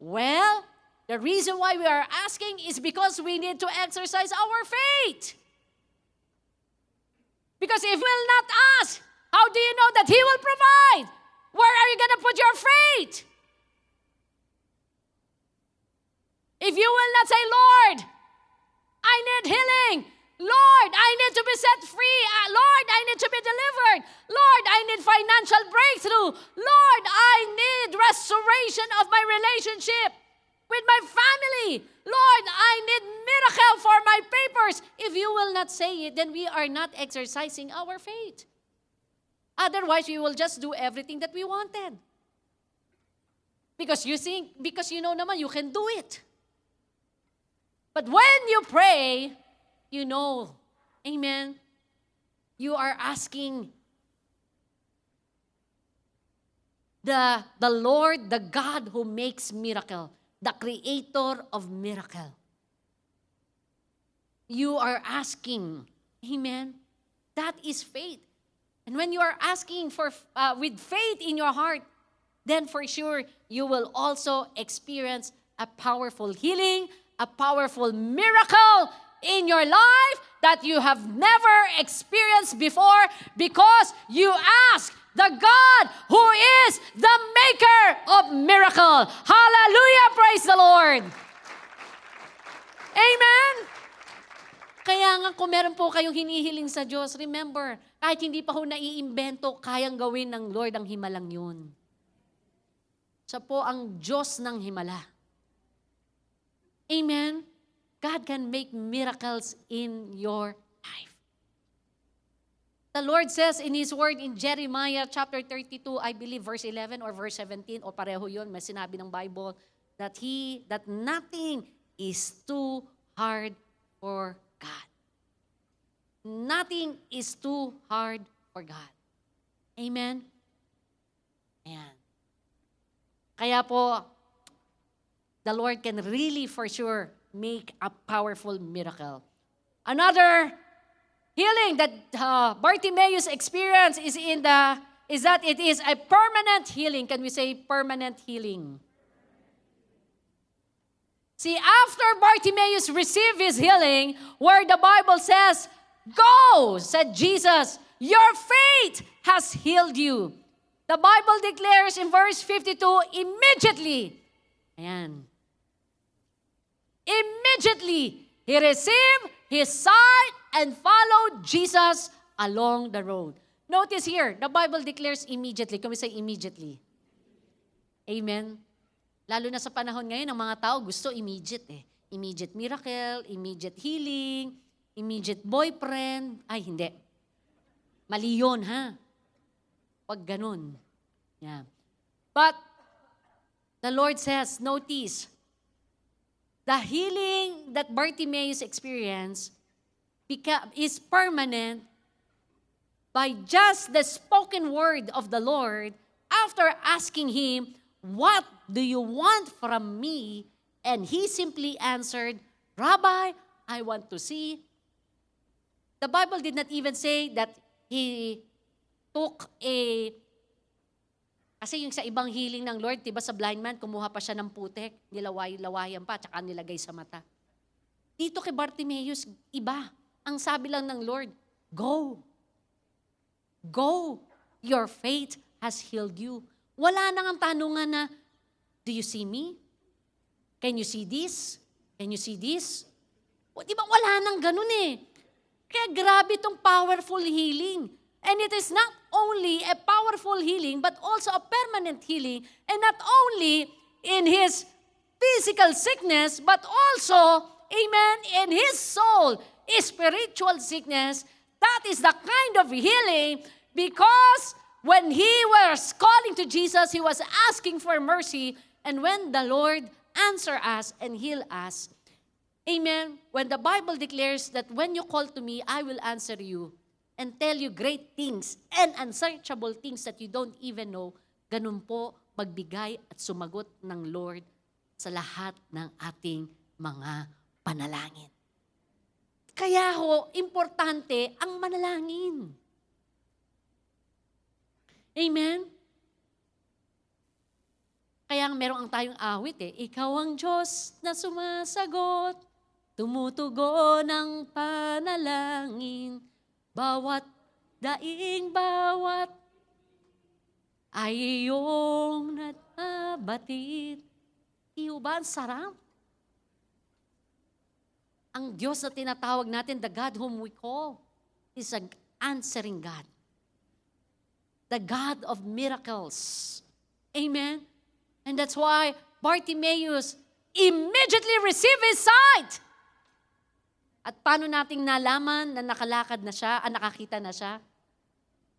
Well, the reason why we are asking is because we need to exercise our faith. Because if we will not ask, how do you know that He will provide? Where are you going to put your faith? If you will not say, "Lord, I need healing. Lord, I need to be set free. Lord, I need to be delivered. Lord, I need financial breakthrough. Lord, I need restoration of my relationship with my family. Lord, I need miracle for my papers." If you will not say it, then we are not exercising our faith. Otherwise, we will just do everything that we wanted. Because you know naman, you can do it. But when you pray, you know, amen, you are asking the Lord, the God who makes miracle, the creator of miracle. You are asking, amen, that is faith. And when you are asking for with faith in your heart, then for sure you will also experience a powerful healing, a powerful miracle in your life that you have never experienced before because you ask the God who is the maker of miracle. Hallelujah! Praise the Lord! Amen? Kaya nga kung meron po kayong hinihiling sa Diyos, remember, kahit hindi pa ho naiimbento, kayang gawin ng Lord ang himalang yun. Siya po ang Diyos ng himala. Amen? God can make miracles in your life. The Lord says in His Word in Jeremiah chapter 32, I believe verse 11 or verse 17, o pareho yun, may sinabi ng Bible, that nothing is too hard for God. Nothing is too hard for God. Amen? Ayan. Kaya po, the Lord can really for sure make a powerful miracle. Another healing that Bartimaeus experienced is that it is a permanent healing. Can we say permanent healing? See, after Bartimaeus received his healing, where the Bible says, "Go," said Jesus, your faith has healed you. The Bible declares in verse 52, immediately, ayan, immediately, he received his sight and followed Jesus along the road. Notice here, the Bible declares immediately. Can we say immediately? Amen. Lalo na sa panahon ngayon, ang mga tao gusto immediate eh. Immediate miracle, immediate healing, immediate boyfriend. Ay, hindi. Mali yun, ha? Pag ganun. Yeah. But, the Lord says, notice, the healing that Bartimaeus experienced is permanent by just the spoken word of the Lord after asking him, what do you want from me? And he simply answered, Rabbi, I want to see. The Bible did not even say that he took kasi yung sa ibang healing ng Lord, diba sa blind man, kumuha pa siya ng putek, nilaway-lawayan pa, tsaka nilagay sa mata. Dito kay Bartimaeus, iba. Ang sabi lang ng Lord, go. Go. Your faith has healed you. Wala nang ang tanungan na, do you see me? Can you see this? Can you see this? O, di ba wala nang ganun eh. Kaya grabe itong powerful healing. And it is not only a powerful healing, but also a permanent healing. And not only in his physical sickness, but also, amen, in his soul, spiritual sickness. That is the kind of healing because when he was calling to Jesus, he was asking for mercy. And when the Lord answer us and heal us, amen, when the Bible declares that when you call to me, I will answer you and tell you great things and unsearchable things that you don't even know, ganun po magbigay at sumagot ng Lord sa lahat ng ating mga panalangin. Kaya ho, importante ang manalangin. Amen? Kaya meron ang tayong awit eh, ikaw ang Diyos na sumasagot, tumutugon ang panalangin, bawat daing bawat ay iyong natabatid. Iyo ba ang sarap? Ang Diyos na tinatawag natin, the God whom we call, is an answering God. The God of miracles. Amen? And that's why Bartimaeus immediately received his sight. At paano nating nalaman na nakalakad na siya, nakakita na siya?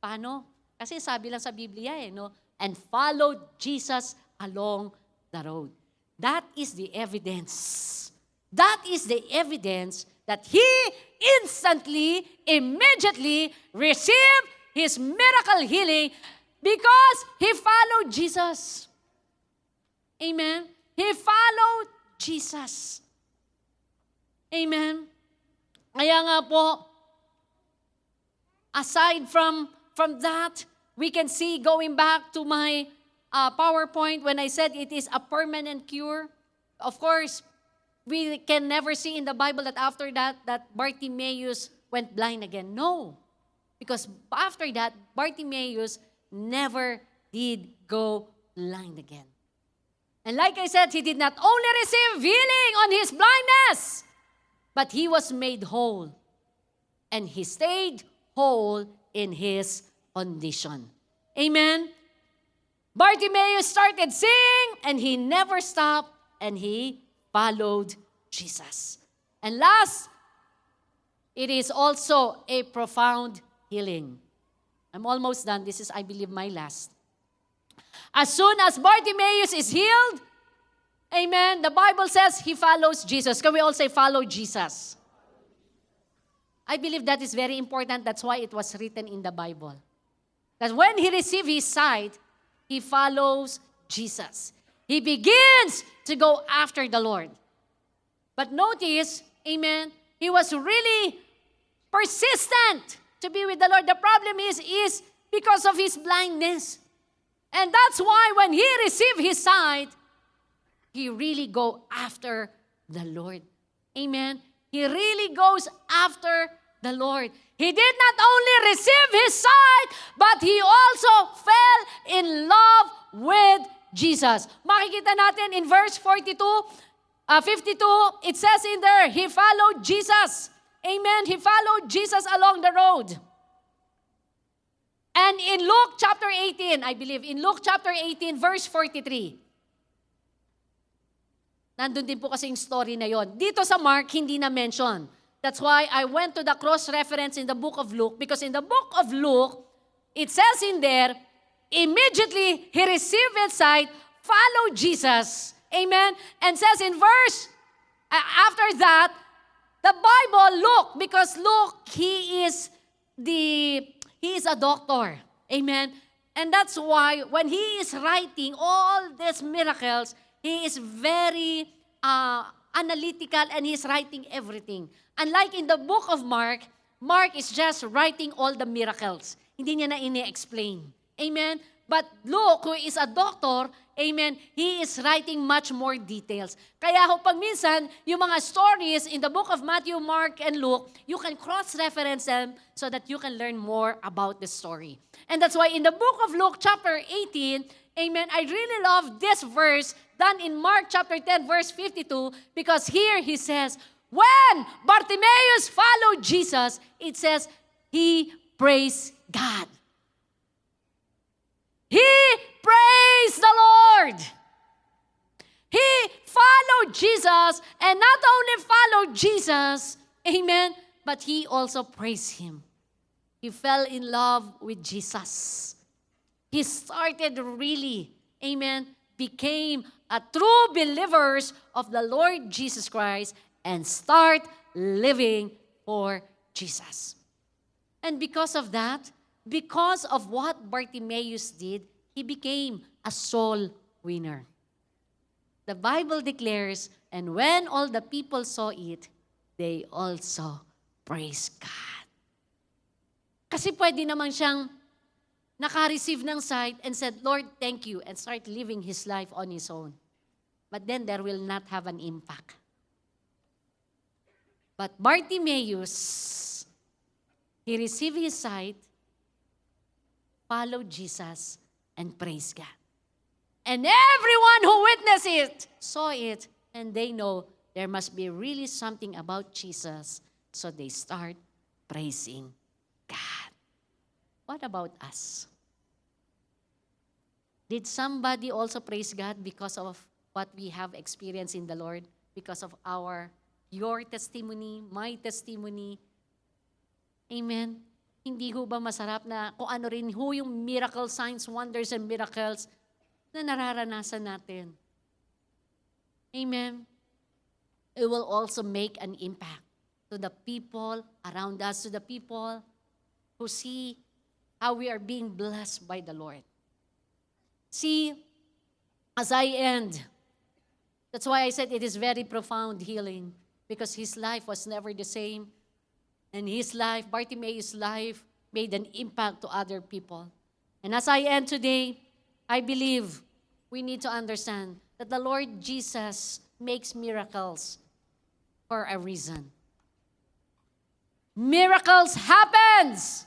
Paano? Kasi sabi lang sa Biblia no? And followed Jesus along the road. That is the evidence. That is the evidence that he instantly, immediately received his miracle healing because he followed Jesus. Amen? He followed Jesus. Amen? Kaya nga po, aside from that, we can see, going back to my PowerPoint, when I said it is a permanent cure, of course, we can never see in the Bible that after that Bartimaeus went blind again. No. Because after that, Bartimaeus never did go blind again. And like I said, he did not only receive healing on his blindness, but he was made whole. And he stayed whole in his condition. Amen? Bartimaeus started seeing, and he never stopped, and he followed Jesus. And last, it is also a profound healing. I'm almost done. This is, I believe, my last. As soon as Bartimaeus is healed, amen, the Bible says he follows Jesus. Can we all say follow Jesus? I believe that is very important. That's why it was written in the Bible. That when he received his sight, he follows Jesus. He begins to go after the Lord. But notice, amen, he was really persistent to be with the Lord. The problem is because of his blindness. And that's why when he received his sight, he really go after the Lord. Amen. He really goes after the Lord. He did not only receive his sight, but he also fell in love with Jesus. Makikita natin in verse 52, 52, it says in there, he followed Jesus. Amen. He followed Jesus along the road. And in Luke chapter 18, I believe, in Luke chapter 18, verse 43, nandun din po kasi yung story na yon. Dito sa Mark, hindi na mention. That's why I went to the cross-reference in the book of Luke, because in the book of Luke, it says in there, immediately he received his sight, followed Jesus. Amen? And says in verse, after that, the Bible, Luke, because Luke, he is a doctor. Amen? And that's why when he is writing all these miracles, he is very analytical and he's writing everything. Unlike in the book of Mark, Mark is just writing all the miracles. Hindi niya na ini-explain. Amen? But Luke, who is a doctor, amen, he is writing much more details. Kaya pag minsan, yung mga stories in the book of Matthew, Mark, and Luke, you can cross-reference them so that you can learn more about the story. And that's why in the book of Luke, chapter 18, amen, I really love this verse done in Mark chapter 10, verse 52, because here he says, when Bartimaeus followed Jesus, it says, he praised God. He praised the Lord. He followed Jesus, and not only followed Jesus, amen, but he also praised him. He fell in love with Jesus. He started really, amen, became a true believers of the Lord Jesus Christ and start living for Jesus. And because of that, because of what Bartimaeus did, he became a soul winner. The Bible declares, and when all the people saw it, they also praised God. Kasi pwede naman siyang naka-receive ng sight and said, Lord, thank you, and start living his life on his own. But then there will not have an impact. But Bartimaeus, he received his sight, followed Jesus, and praised God. And everyone who witnessed it, saw it, and they know there must be really something about Jesus. So they start praising God. What about us? Did somebody also praise God because of what we have experienced in the Lord? Because of your testimony, my testimony? Amen? Hindi ho ba masarap na kung ano rin ho yung miracle signs, wonders, and miracles na nararanasan natin? Amen? It will also make an impact to the people around us, to the people who see how we are being blessed by the Lord. See, as I end, that's why I said it is very profound healing, because his life was never the same. And his life, Bartimaeus' life, made an impact to other people. And as I end today, I believe we need to understand that the Lord Jesus makes miracles for a reason. Miracles happens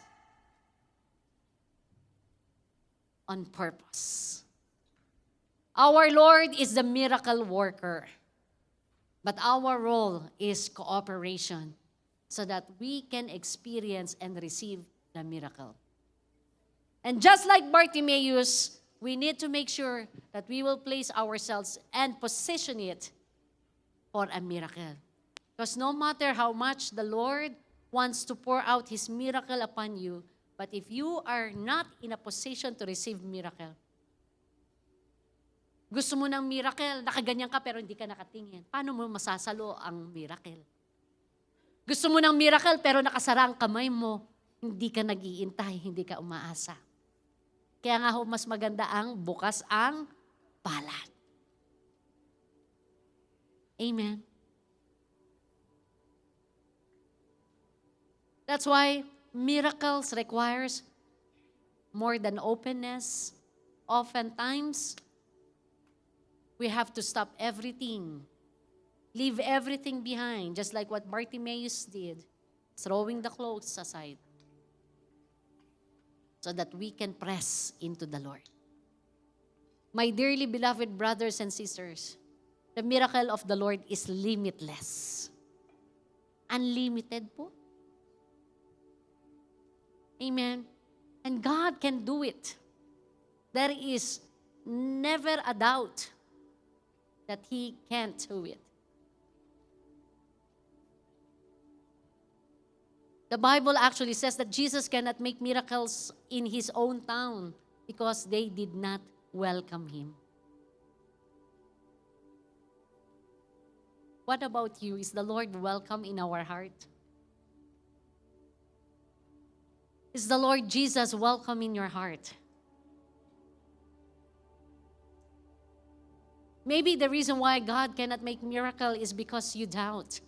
on purpose. Our Lord is the miracle worker, but our role is cooperation, so that we can experience and receive the miracle. And just like Bartimaeus, we need to make sure that we will place ourselves and position it for a miracle. Because no matter how much the Lord wants to pour out his miracle upon you, but if you are not in a position to receive miracle, gusto mo ng miracle, nakaganyan ka pero hindi ka nakatingin. Paano mo masasalo ang miracle? Gusto mo ng miracle pero nakasara ang kamay mo, hindi ka nag-iintay, hindi ka umaasa. Kaya nga ho, mas maganda ang bukas ang palad. Amen. That's why miracles requires more than openness. Oftentimes, we have to stop everything. Leave everything behind, just like what Bartimaeus did. throwing the clothes aside so that we can press into the Lord. My dearly beloved brothers and sisters, the miracle of the Lord is limitless. Unlimited po. Amen. And God can do it. There is never a doubt that He can't do it. The Bible actually says that Jesus cannot make miracles in His own town because they did not welcome Him. What about you? Is the Lord welcome in our heart? Is the Lord Jesus welcome in your heart? Maybe the reason why God cannot make miracle is because you doubt.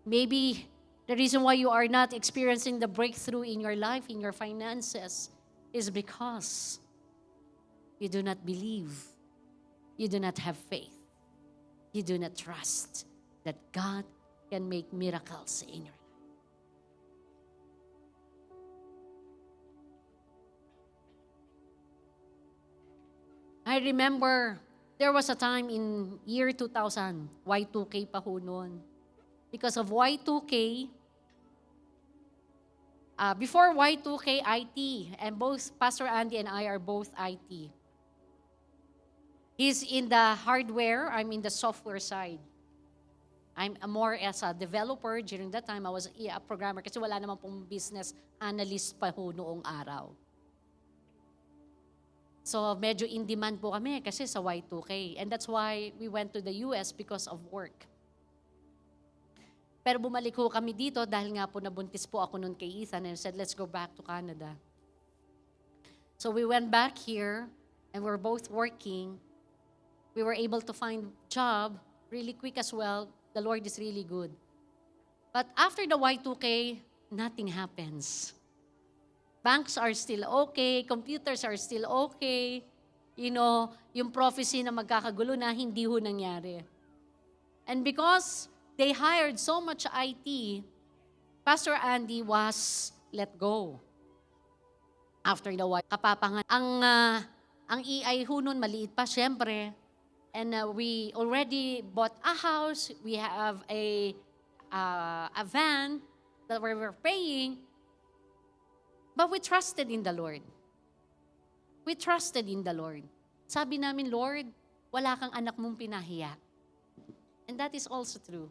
Maybe the reason why you are not experiencing the breakthrough in your life, in your finances, is because you do not believe. You do not have faith. You do not trust that God can make miracles in your life. I remember there was a time in year 2000, Y2K pa ho noon. Because of Y2K, before Y2K, IT, and both Pastor Andy and I are both IT. He's in the hardware, I'm in the software side. I'm more as a developer. During that time, I was a programmer kasi wala naman pong business analyst pa ho noong araw. So medyo in demand po kami kasi sa Y2K. And that's why we went to the US because of work. Pero bumalik ho kami dito dahil nga po nabuntis po ako noon kay Ethan and said, let's go back to Canada. So we went back here and we're both working. We were able to find job really quick as well. The Lord is really good. But after the Y2K, nothing happens. Banks are still okay, computers are still okay. You know, yung prophecy na magkakagulo na, hindi ho nangyari. And because they hired so much IT, Pastor Andy was let go. After the Y, kapapangan. Ang EI ho nun, maliit pa, syempre. And we already bought a house. We have a van that we were paying. But we trusted in the Lord. We trusted in the Lord. Sabi namin, Lord, wala kang anak mong pinahiya. And that is also true.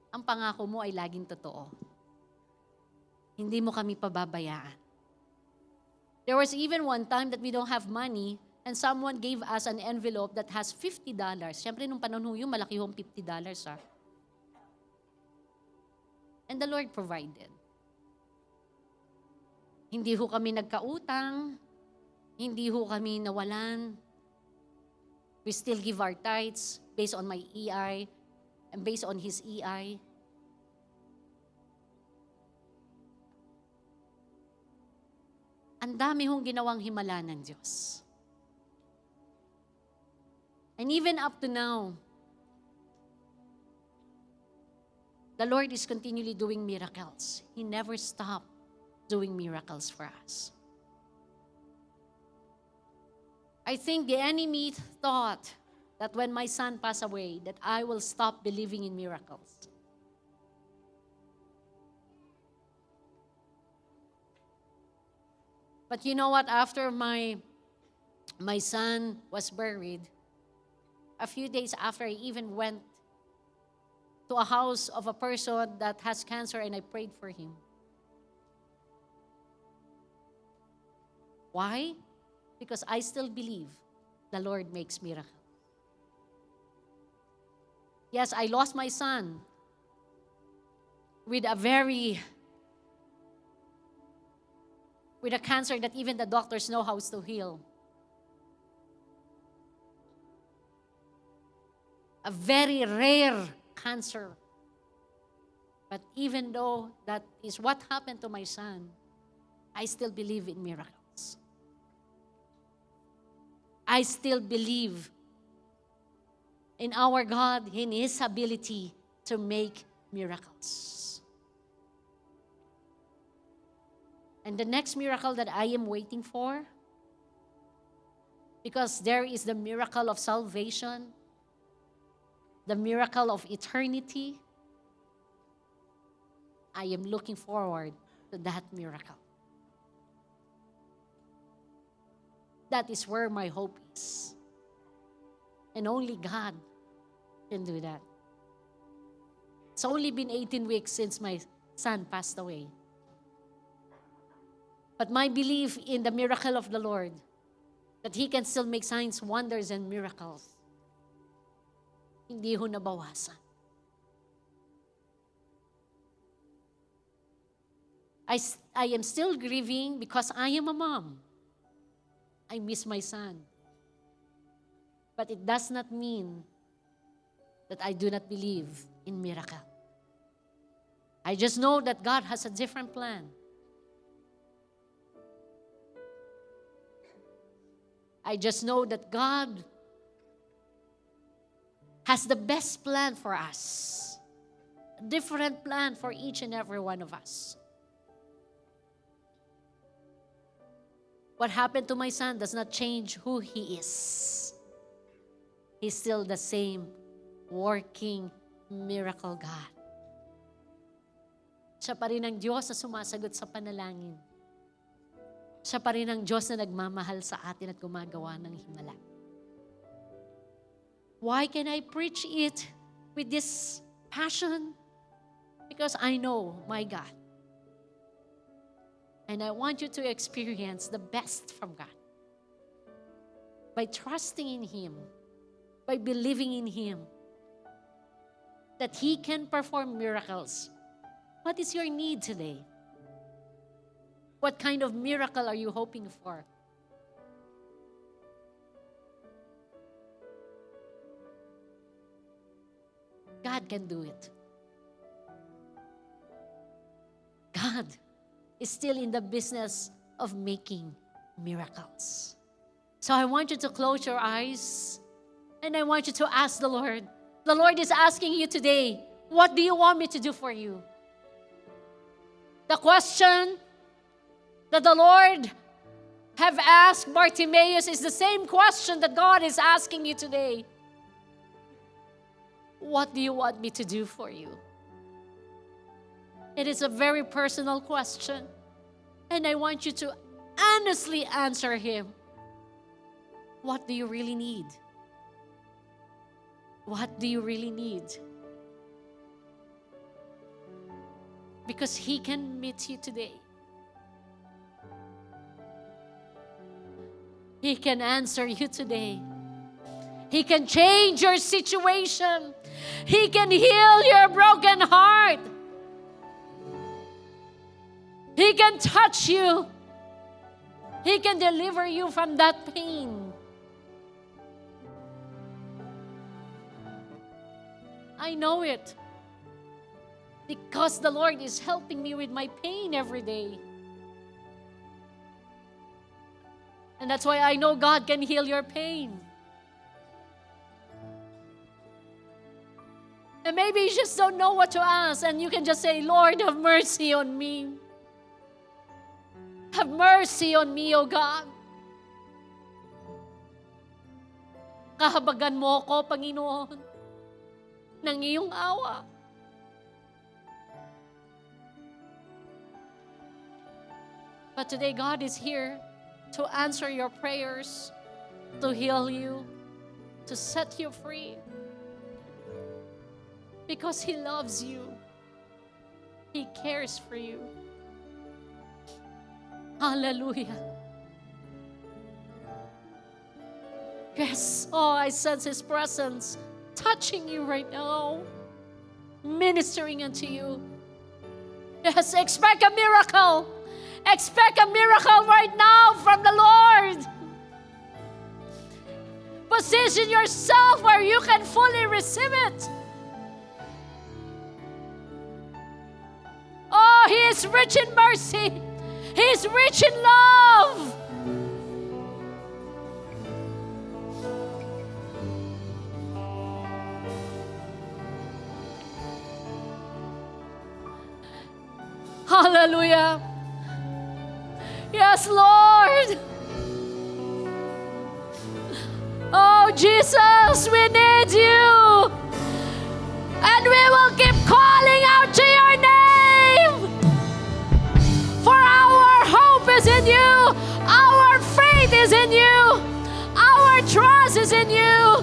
Ang pangako mo ay laging totoo. Hindi mo kami pababayaan. There was even one time that we don't have money and someone gave us an envelope that has $50. Siyempre, nung panahon ho yun, malaki hong $50 ha. And the Lord provided. Hindi ho kami nagkautang, hindi ho kami nawalan. We still give our tithes based on my EI and based on his EI. Ang dami hong ginawang himala ng Diyos. And even up to now, the Lord is continually doing miracles. He never stopped doing miracles for us. I think the enemy thought that when my son passed away, that I will stop believing in miracles. But you know what? After my son was buried, a few days after, I even went to a house of a person that has cancer and I prayed for him. Why? Because I still believe the Lord makes miracles. Yes, I lost my son with a cancer that even the doctors know how to heal. A very rare cancer. But even though that is what happened to my son, I still believe in miracles. I still believe in our God, in His ability to make miracles. And the next miracle that I am waiting for, because there is the miracle of salvation, the miracle of eternity, I am looking forward to that miracle. That is where my hope is. And only God can do that. It's only been 18 weeks since my son passed away. But my belief in the miracle of the Lord, that He can still make signs, wonders, and miracles, hindi ho nabawasan. I am still grieving because I am a mom. I miss my son. But it does not mean that I do not believe in miracle. I just know that God has a different plan. I just know that God has the best plan for us. A different plan for each and every one of us. What happened to my son does not change who he is. He's still the same working miracle God. Siya pa rin ang Diyos na sumasagot sa panalangin. Siya pa rin ang Diyos na nagmamahal sa atin at gumagawa ng himala. Why can I preach it with this passion? Because I know my God. And I want you to experience the best from God. By trusting in Him, by believing in Him, that He can perform miracles. What is your need today? What kind of miracle are you hoping for? God can do it. God is still in the business of making miracles. So I want you to close your eyes and I want you to ask the Lord. The Lord is asking you today, what do you want me to do for you? The question that the Lord have asked Bartimaeus is the same question that God is asking you today. What do you want me to do for you? It is a very personal question. And I want you to honestly answer Him. What do you really need? What do you really need? Because He can meet you today. He can answer you today. He can change your situation. He can heal your broken heart. He can touch you. He can deliver you from that pain. I know it. Because the Lord is helping me with my pain every day. And that's why I know God can heal your pain. And maybe you just don't know what to ask, and you can just say, Lord, have mercy on me. Have mercy on me, O God. Kahabagan mo ko, Panginoon, ng iyong awa. But today, God is here to answer your prayers, to heal you, to set you free. Because He loves you. He cares for you. Hallelujah. Yes, oh, I sense His presence touching you right now, ministering unto you. Yes, expect a miracle. Expect a miracle right now from the Lord. Position yourself where you can fully receive it. Oh, He is rich in mercy. He is rich in love. Hallelujah. Yes, Lord. Oh, Jesus, we need you. And we will keep calling out to your name. For our hope is in you. Our faith is in you. Our trust is in you.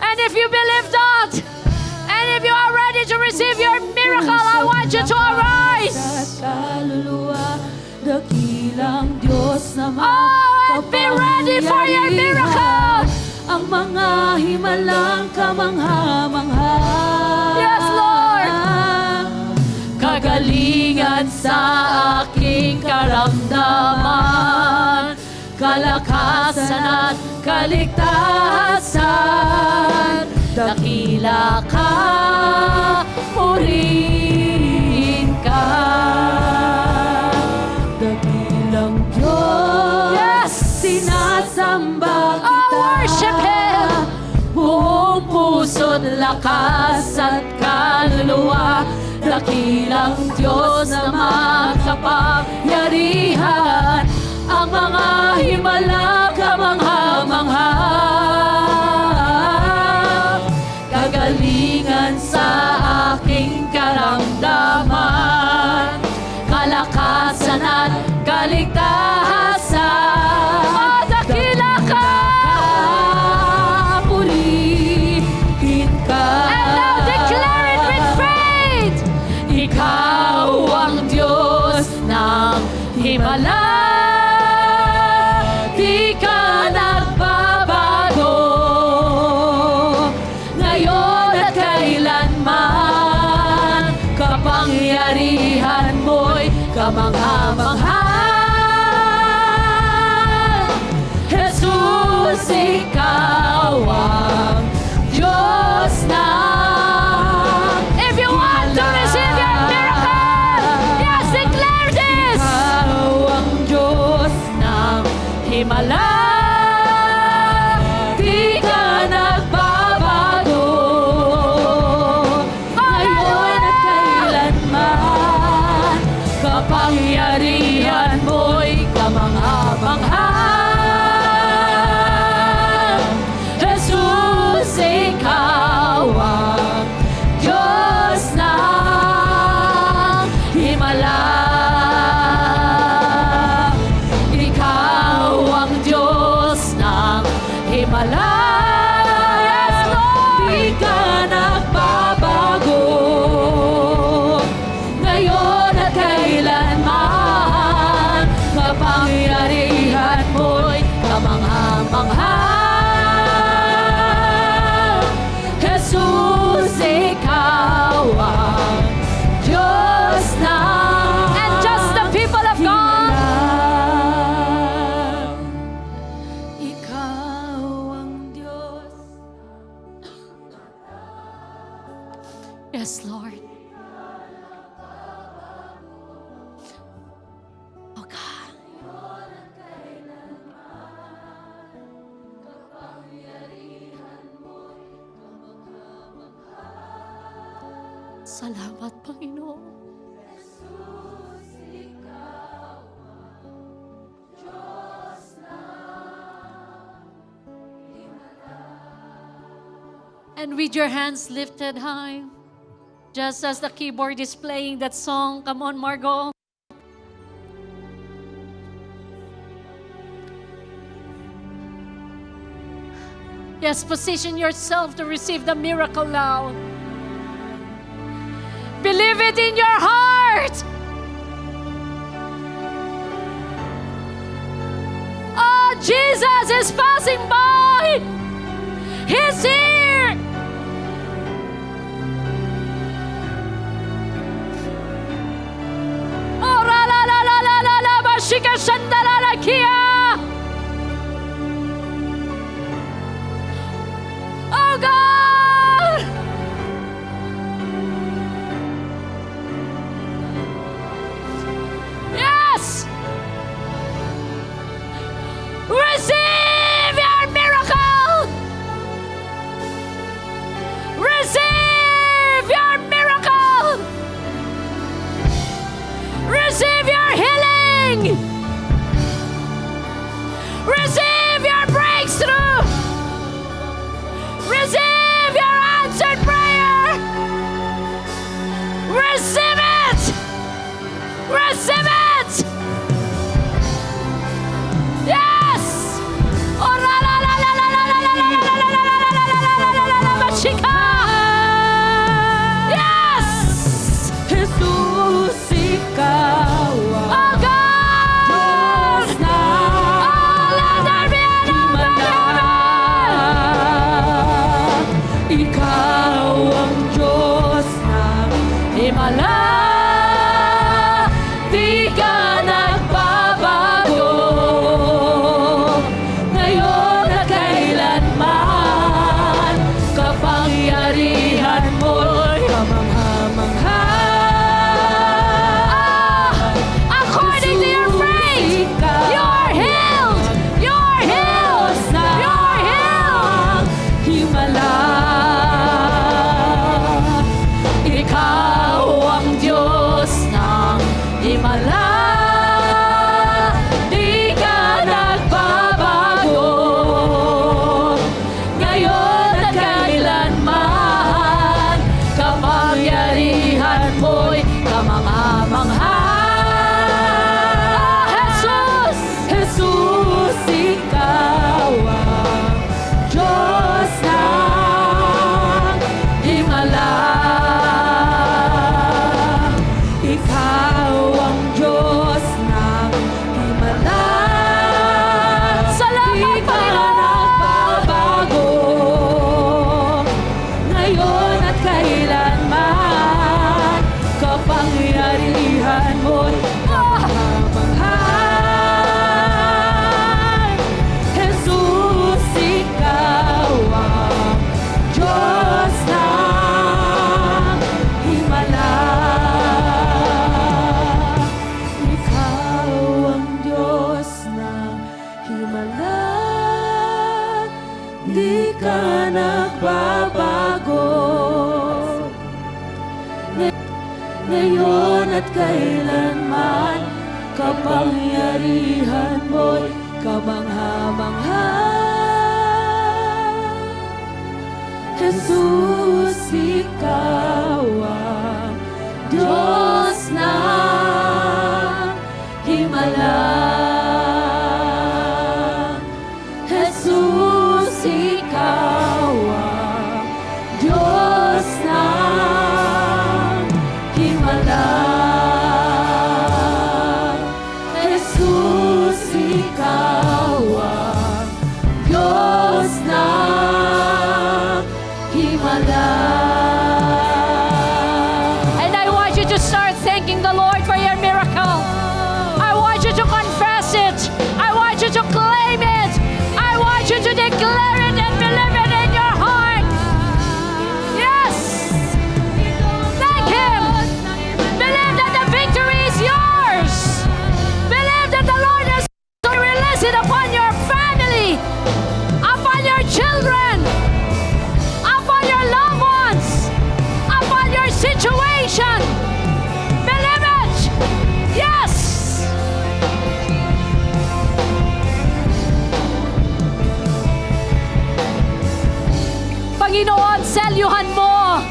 And if you believe that, and if you are ready to receive your miracle, I want you to arise. Dakilang Diyos na Oh, and be ready for your miracle. Ang mga himalang kamangha-mangha. Yes, Lord. Kagalingan sa aking karamdaman, kalakasan at kaligtasan. Dakila ka, purihin ka. Dakilang Diyos, Yes. sinasamba kita. Oh, worship Him. Buong puso't lakas at kaluluwa. Dakilang Diyos na makapangyarihan. Ang mga himala kamangha-mangha. Kagalingan sa aking karamdaman, kalakasan at kaligtasan. Oh, dakila ka. Purihin ka. And now declare it with faith. Ikaw ang Diyos ng himala. Di ka nagbabago. Ngayon at kailanman, kapangyarihan mo'y kamangha-mangha. Jesus, ikaw ang Diyos na. If you want to receive your miracle, yes, declare this. Ikaw ang Diyos ng himala. Di ka nagbabago. Ngayon at kailanman, kapangyarihan mo'y kamangha-mangha. Jesus, ikaw ang Diyos ng himala. Ikaw ang Diyos ng himala. Yes, Lord. Di ka nagbabago. Ngayon at kailanman, kapangyarihan mo'y kamangha-mangha. Jesus, ikaw ang Diyos ng And just the people of God. Ikaw ang Diyos. Yes, Lord. Oh, God. Salamat, Panginoon. And with your hands lifted high, just as the keyboard is playing that song, come on, Margot. Yes, position yourself to receive the miracle now. Believe it in your heart. Oh, Jesus is passing by. He's here. Oh, la la la la la la la, bashika shandala la kia. Oh God. Yes. Receive your miracle. Receive your miracle. Receive your kapangyarihan mo'y kamangha-mangha. Jesus! Jesus, ikaw ang Diyos ng himala. Ikaw ang Diyos ng himala. Salamat, Di ka nagbabago, ngayon at kailanman. Kapangyarihan mo'y kamangha-mangha. Jesus, ikaw ang Diyos ng himala. Ikaw ang Diyos ng himala. Di ka nagbabago, ngayon at kailanman. Kapangyarihan mo'y kamangha-mangha. Jesus, ikaw ang Diyos ng himala. Jesus, ikaw ang Diyos ng himala. Jesus, ikaw ang Diyos ng himala. And I want you to start thanking the Lord for your miracle. I want you to confess it. I want you to claim it. I want you to declare it and believe it in your heart. Yes! Thank Him. Believe that the victory is yours. Believe that the Lord has released it upon your family, upon your children, upon your loved ones, upon your situation. Believe it. Yes! Panginoon, selyuhan mo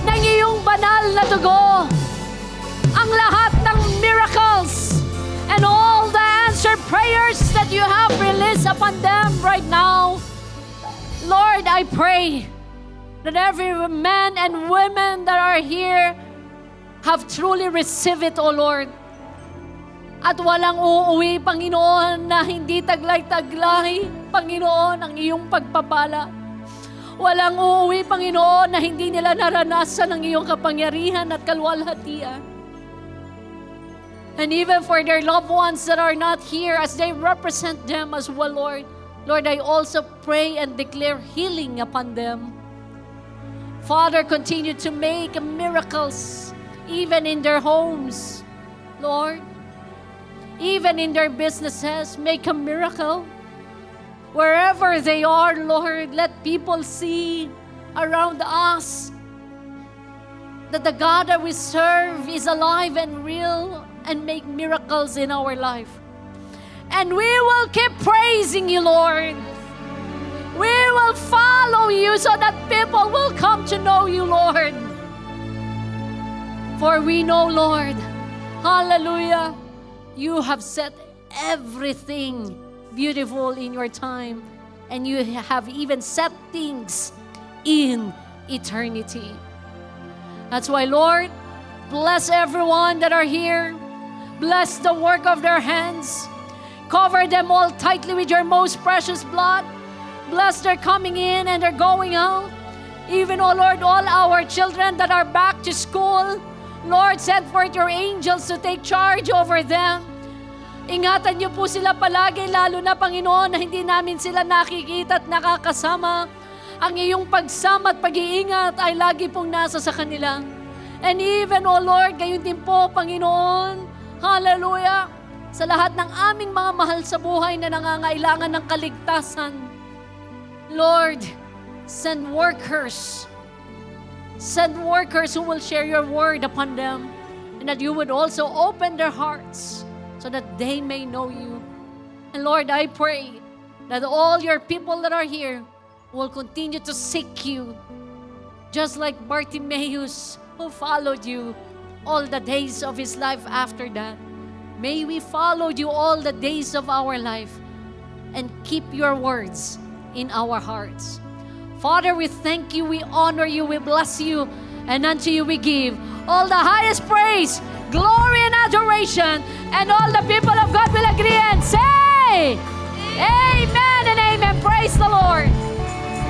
ng iyong banal na dugo ang lahat ng miracles and all the answered prayers that you have released upon them right now. Lord, I pray that every man and woman that are here have truly received it, O Lord. At walang uuwi, Panginoon, na hindi taglay-taglay, Panginoon, ang iyong pagpapala. Walang uuwi, Panginoon, na hindi nila naranasan ang iyong kapangyarihan at kalwalhatian. And even for their loved ones that are not here, as they represent them as well, Lord, Lord, I also pray and declare healing upon them. Father, continue to make miracles even in their homes, Lord. Even in their businesses, make a miracle. Wherever they are, Lord, let people see around us that the God that we serve is alive and real and make miracles in our life. And we will keep praising you, Lord. We will follow you so that people will come to know you, Lord. For we know, Lord, hallelujah, you have set everything beautiful in your time, and you have even set things in eternity. That's why, Lord, bless everyone that are here. Bless the work of their hands. Cover them all tightly with your most precious blood. Bless their coming in and their going out. Even, oh Lord, all our children that are back to school, Lord, send forth your angels to take charge over them. Ingatan niyo po sila palagi, lalo na, Panginoon, na hindi namin sila nakikita at nakakasama. Ang iyong pagsama at pag-iingat ay lagi pong nasa sa kanila. And even, oh Lord, gayon din po, Panginoon, hallelujah, sa lahat ng aming mga mahal sa buhay na nangangailangan ng kaligtasan. Lord, send workers who will share your word upon them, and that you would also open their hearts so that they may know you. And Lord, I pray that all your people that are here will continue to seek you, just like Bartimaeus who followed you all the days of his life after that. May we follow you all the days of our life and keep your words in our hearts. Father, we thank you, we honor you, we bless you, and unto you we give all the highest praise, glory, and adoration. And all the people of God will agree and say, Amen and amen. Praise the Lord.